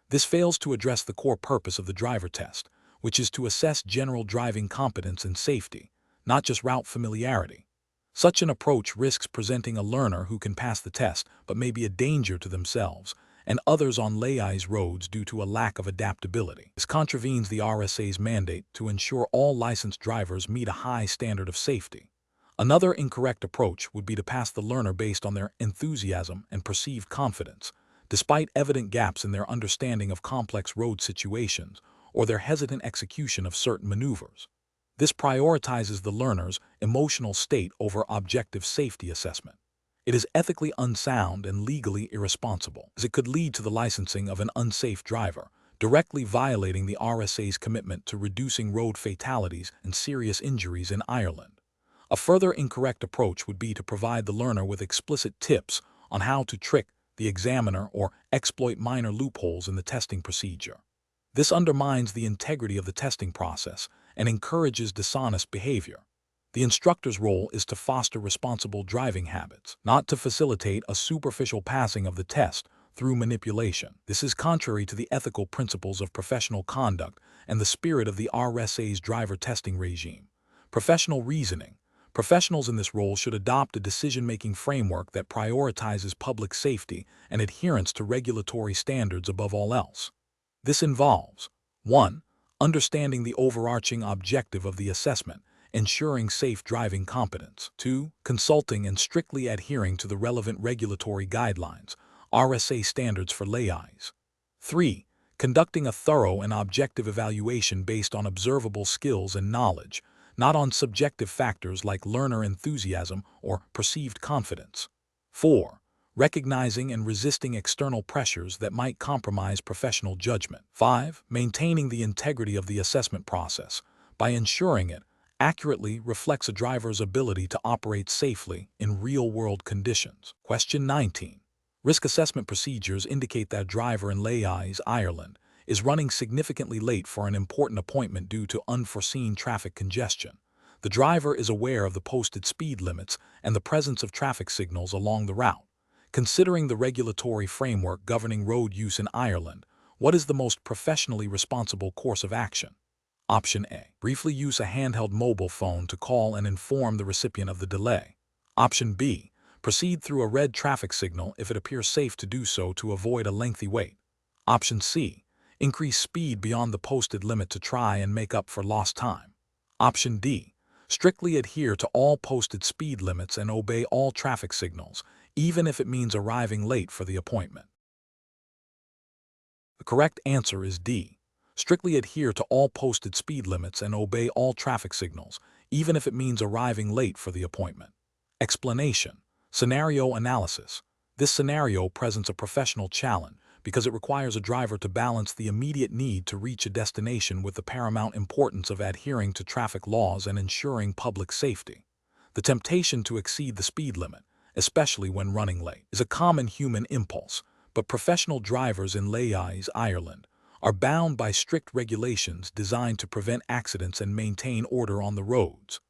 This fails to address the core purpose of the driver test, which is to assess general driving competence and safety, not just route familiarity. Such an approach risks presenting a learner who can pass the test but may be a danger to themselves and others on Laois roads due to a lack of adaptability. This contravenes the RSA's mandate to ensure all licensed drivers meet a high standard of safety. Another incorrect approach would be to pass the learner based on their enthusiasm and perceived confidence, despite evident gaps in their understanding of complex road situations or their hesitant execution of certain maneuvers. This prioritizes the learner's emotional state over objective safety assessment. It is ethically unsound and legally irresponsible, as it could lead to the licensing of an unsafe driver, directly violating the RSA's commitment to reducing road fatalities and serious injuries in Ireland. A further incorrect approach would be to provide the learner with explicit tips on how to trick the examiner or exploit minor loopholes in the testing procedure. This undermines the integrity of the testing process and encourages dishonest behavior. The instructor's role is to foster responsible driving habits, not to facilitate a superficial passing of the test through manipulation. This is contrary to the ethical principles of professional conduct and the spirit of the RSA's driver testing regime. Professional reasoning. Professionals in this role should adopt a decision-making framework that prioritizes public safety and adherence to regulatory standards above all else. This involves 1. Understanding the overarching objective of the assessment, ensuring safe driving competence. 2. Consulting and strictly adhering to the relevant regulatory guidelines, RSA standards for Laois. 3. Conducting a thorough and objective evaluation based on observable skills and knowledge, not on subjective factors like learner enthusiasm or perceived confidence. 4. Recognizing and resisting external pressures that might compromise professional judgment. 5. Maintaining the integrity of the assessment process by ensuring it accurately reflects a driver's ability to operate safely in real-world conditions. Question 19. Risk assessment procedures indicate that a driver in Laois, Ireland, is running significantly late for an important appointment due to unforeseen traffic congestion. The driver is aware of the posted speed limits and the presence of traffic signals along the route. Considering the regulatory framework governing road use in Ireland, what is the most professionally responsible course of action? Option A. Briefly use a handheld mobile phone to call and inform the recipient of the delay. Option B. Proceed through a red traffic signal if it appears safe to do so to avoid a lengthy wait. Option C. Increase speed beyond the posted limit to try and make up for lost time. Option D. Strictly adhere to all posted speed limits and obey all traffic signals, even if it means arriving late for the appointment. The correct answer is D. Strictly adhere to all posted speed limits and obey all traffic signals, even if it means arriving late for the appointment. Explanation. Scenario analysis. This scenario presents a professional challenge because it requires a driver to balance the immediate need to reach a destination with the paramount importance of adhering to traffic laws and ensuring public safety. The temptation to exceed the speed limit, especially when running late, is a common human impulse, but professional drivers in Laois, Ireland, are bound by strict regulations designed to prevent accidents and maintain order on the roads.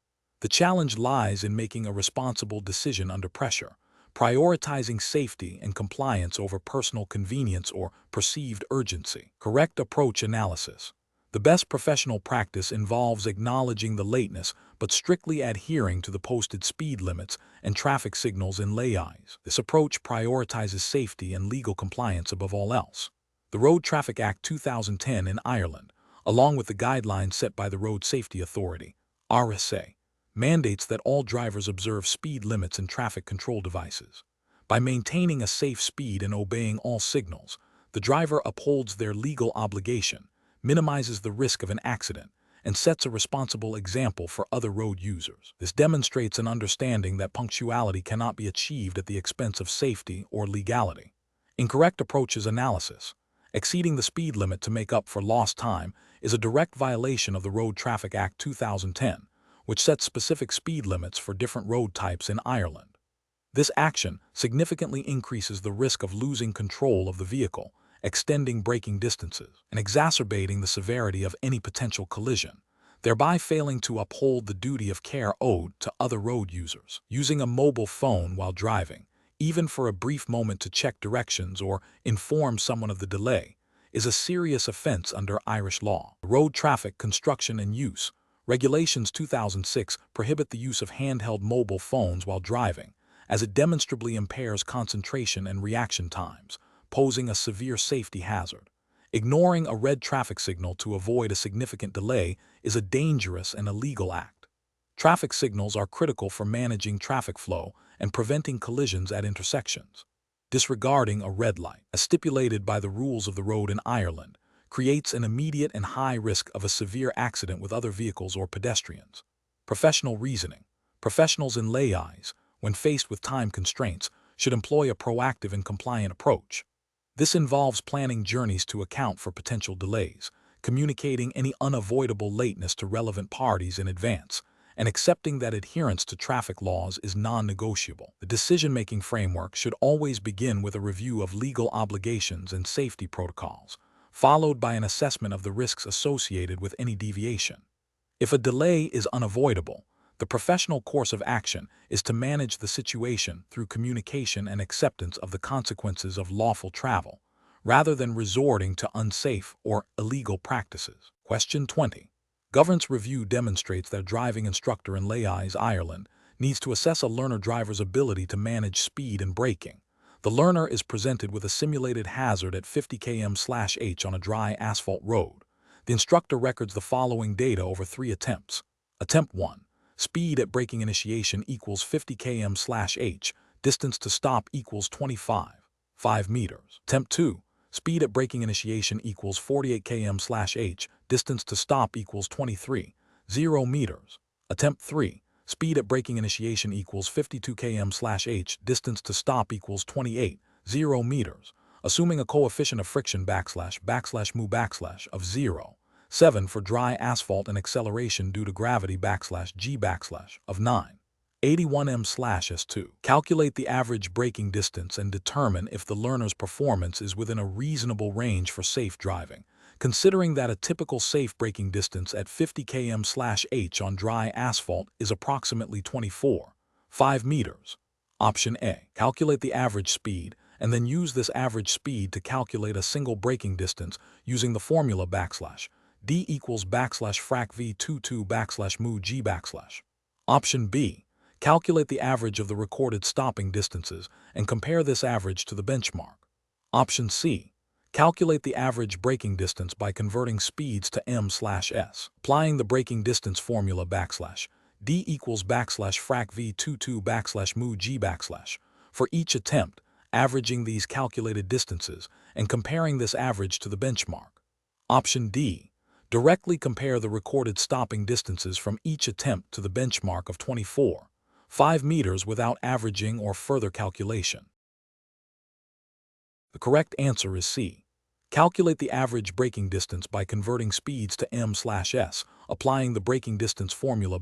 The challenge lies in making a responsible decision under pressure, prioritizing safety and compliance over personal convenience or perceived urgency. Correct approach analysis. The best professional practice involves acknowledging the lateness but strictly adhering to the posted speed limits and traffic signals in Laois. This approach prioritizes safety and legal compliance above all else. The Road Traffic Act 2010 in Ireland, along with the guidelines set by the Road Safety Authority, RSA, mandates that all drivers observe speed limits and traffic control devices. By maintaining a safe speed and obeying all signals, the driver upholds their legal obligation, minimizes the risk of an accident, and sets a responsible example for other road users. This demonstrates an understanding that punctuality cannot be achieved at the expense of safety or legality. Incorrect approach is analysis. Exceeding the speed limit to make up for lost time is a direct violation of the Road Traffic Act 2010, which sets specific speed limits for different road types in Ireland. This action significantly increases the risk of losing control of the vehicle, extending braking distances, and exacerbating the severity of any potential collision, thereby failing to uphold the duty of care owed to other road users. Using a mobile phone while driving, even for a brief moment to check directions or inform someone of the delay, is a serious offense under Irish law. Road Traffic Construction and Use Regulations 2006 prohibit the use of handheld mobile phones while driving, as it demonstrably impairs concentration and reaction times, posing a severe safety hazard. Ignoring a red traffic signal to avoid a significant delay is a dangerous and illegal act. Traffic signals are critical for managing traffic flow and preventing collisions at intersections. Disregarding a red light, as stipulated by the rules of the road in Ireland, creates an immediate and high risk of a severe accident with other vehicles or pedestrians. Professional reasoning. Professionals in Laois, when faced with time constraints, should employ a proactive and compliant approach. This involves planning journeys to account for potential delays, communicating any unavoidable lateness to relevant parties in advance, and accepting that adherence to traffic laws is non-negotiable. The decision-making framework should always begin with a review of legal obligations and safety protocols, followed by an assessment of the risks associated with any deviation. If a delay is unavoidable, the professional course of action is to manage the situation through communication and acceptance of the consequences of lawful travel, rather than resorting to unsafe or illegal practices. Question 20. Governance review demonstrates that a driving instructor in Laois, Ireland, needs to assess a learner driver's ability to manage speed and braking. The learner is presented with a simulated hazard at 50 km/h on a dry asphalt road. The instructor records the following data over 3 attempts. Attempt 1. Speed at braking initiation equals 50 km/h. Distance to stop equals 5 meters. Attempt 2. Speed at braking initiation equals 48 km/h. Distance to stop equals 0 meters. Attempt 3. Speed at braking initiation equals 52 km/h. Distance to stop equals 0 meters. Assuming a coefficient of friction /mu of 0.7 for dry asphalt and acceleration due to gravity /g of 9.81 m/s2. Calculate the average braking distance and determine if the learner's performance is within a reasonable range for safe driving, considering that a typical safe braking distance at 50 km/h on dry asphalt is approximately 5 meters. Option A. Calculate the average speed, and then use this average speed to calculate a single braking distance using the formula D equals frac V22 mu G /. Option B. Calculate the average of the recorded stopping distances and compare this average to the benchmark. Option C. Calculate the average braking distance by converting speeds to m/s. Applying the braking distance formula D equals frac V22 mu G /. For each attempt, averaging these calculated distances and comparing this average to the benchmark. Option D. Directly compare the recorded stopping distances from each attempt to the benchmark of 5 meters without averaging or further calculation. The correct answer is C. Calculate the average braking distance by converting speeds to m/s, applying the braking distance formula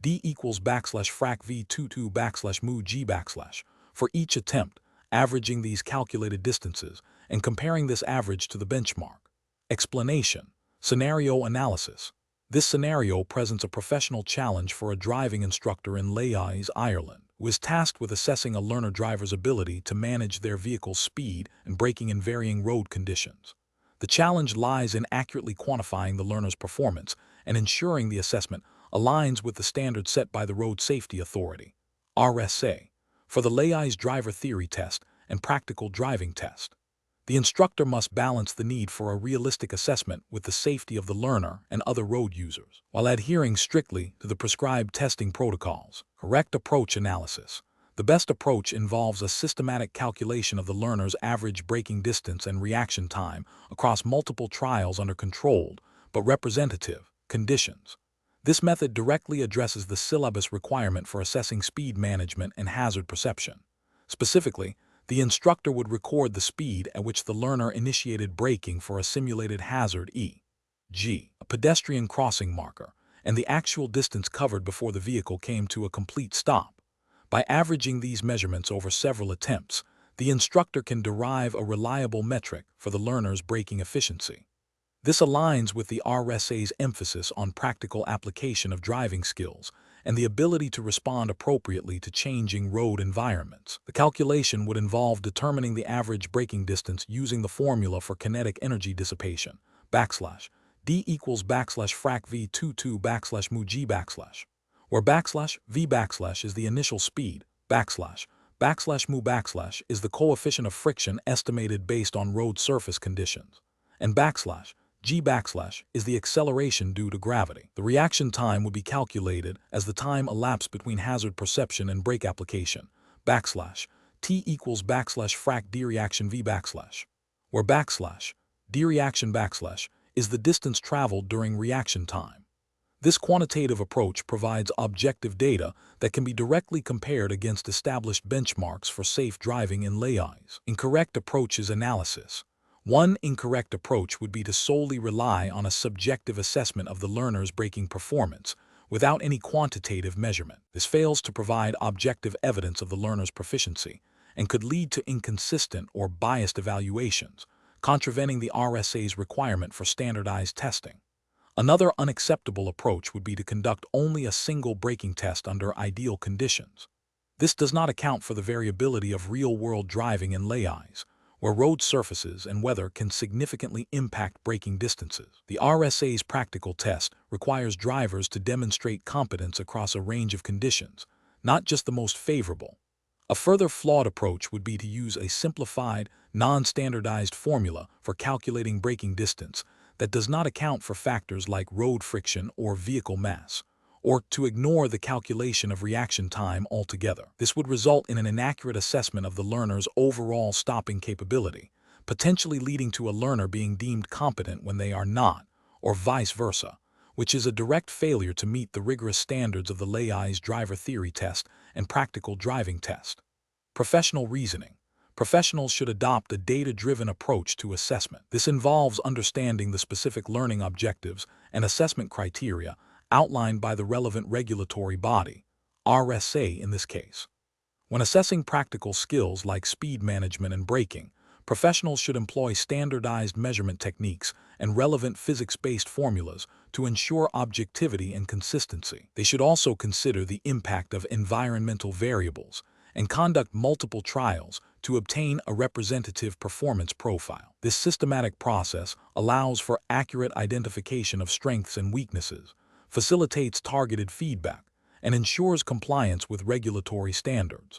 D equals frac V22 mu G /. For each attempt, averaging these calculated distances and comparing this average to the benchmark. Explanation. Scenario analysis. This scenario presents a professional challenge for a driving instructor in Laois, Ireland, who is tasked with assessing a learner driver's ability to manage their vehicle's speed and braking in varying road conditions. The challenge lies in accurately quantifying the learner's performance and ensuring the assessment aligns with the standards set by the Road Safety Authority, RSA, for the Laois driver theory test and practical driving test. The instructor must balance the need for a realistic assessment with the safety of the learner and other road users, while adhering strictly to the prescribed testing protocols. Correct approach analysis. The best approach involves a systematic calculation of the learner's average braking distance and reaction time across multiple trials under controlled, but representative, conditions. This method directly addresses the syllabus requirement for assessing speed management and hazard perception. Specifically, the instructor would record the speed at which the learner initiated braking for a simulated hazard e.g., a pedestrian crossing marker, and the actual distance covered before the vehicle came to a complete stop. By averaging these measurements over several attempts, the instructor can derive a reliable metric for the learner's braking efficiency. This aligns with the RSA's emphasis on practical application of driving skills and the ability to respond appropriately to changing road environments. The calculation would involve determining the average braking distance using the formula for kinetic energy dissipation, D equals frac V22 mu G /, where V is the initial speed, mu is the coefficient of friction estimated based on road surface conditions, and G is the acceleration due to gravity. The reaction time would be calculated as the time elapsed between hazard perception and brake application. T equals frac d reaction V where d reaction is the distance traveled during reaction time. This quantitative approach provides objective data that can be directly compared against established benchmarks for safe driving in Laois. Incorrect approach is analysis. One incorrect approach would be to solely rely on a subjective assessment of the learner's braking performance without any quantitative measurement. This fails to provide objective evidence of the learner's proficiency and could lead to inconsistent or biased evaluations, contravening the RSA's requirement for standardized testing. Another unacceptable approach would be to conduct only a single braking test under ideal conditions. This does not account for the variability of real-world driving in Laois, where road surfaces and weather can significantly impact braking distances. The RSA's practical test requires drivers to demonstrate competence across a range of conditions, not just the most favorable. A further flawed approach would be to use a simplified, non-standardized formula for calculating braking distance that does not account for factors like road friction or vehicle mass, or to ignore the calculation of reaction time altogether. This would result in an inaccurate assessment of the learner's overall stopping capability, potentially leading to a learner being deemed competent when they are not, or vice versa, which is a direct failure to meet the rigorous standards of the Laois driver theory test and practical driving test. Professional reasoning. Professionals should adopt a data-driven approach to assessment. This involves understanding the specific learning objectives and assessment criteria outlined by the relevant regulatory body, RSA in this case. When assessing practical skills like speed management and braking, professionals should employ standardized measurement techniques and relevant physics-based formulas to ensure objectivity and consistency. They should also consider the impact of environmental variables and conduct multiple trials to obtain a representative performance profile. This systematic process allows for accurate identification of strengths and weaknesses, facilitates targeted feedback, and ensures compliance with regulatory standards.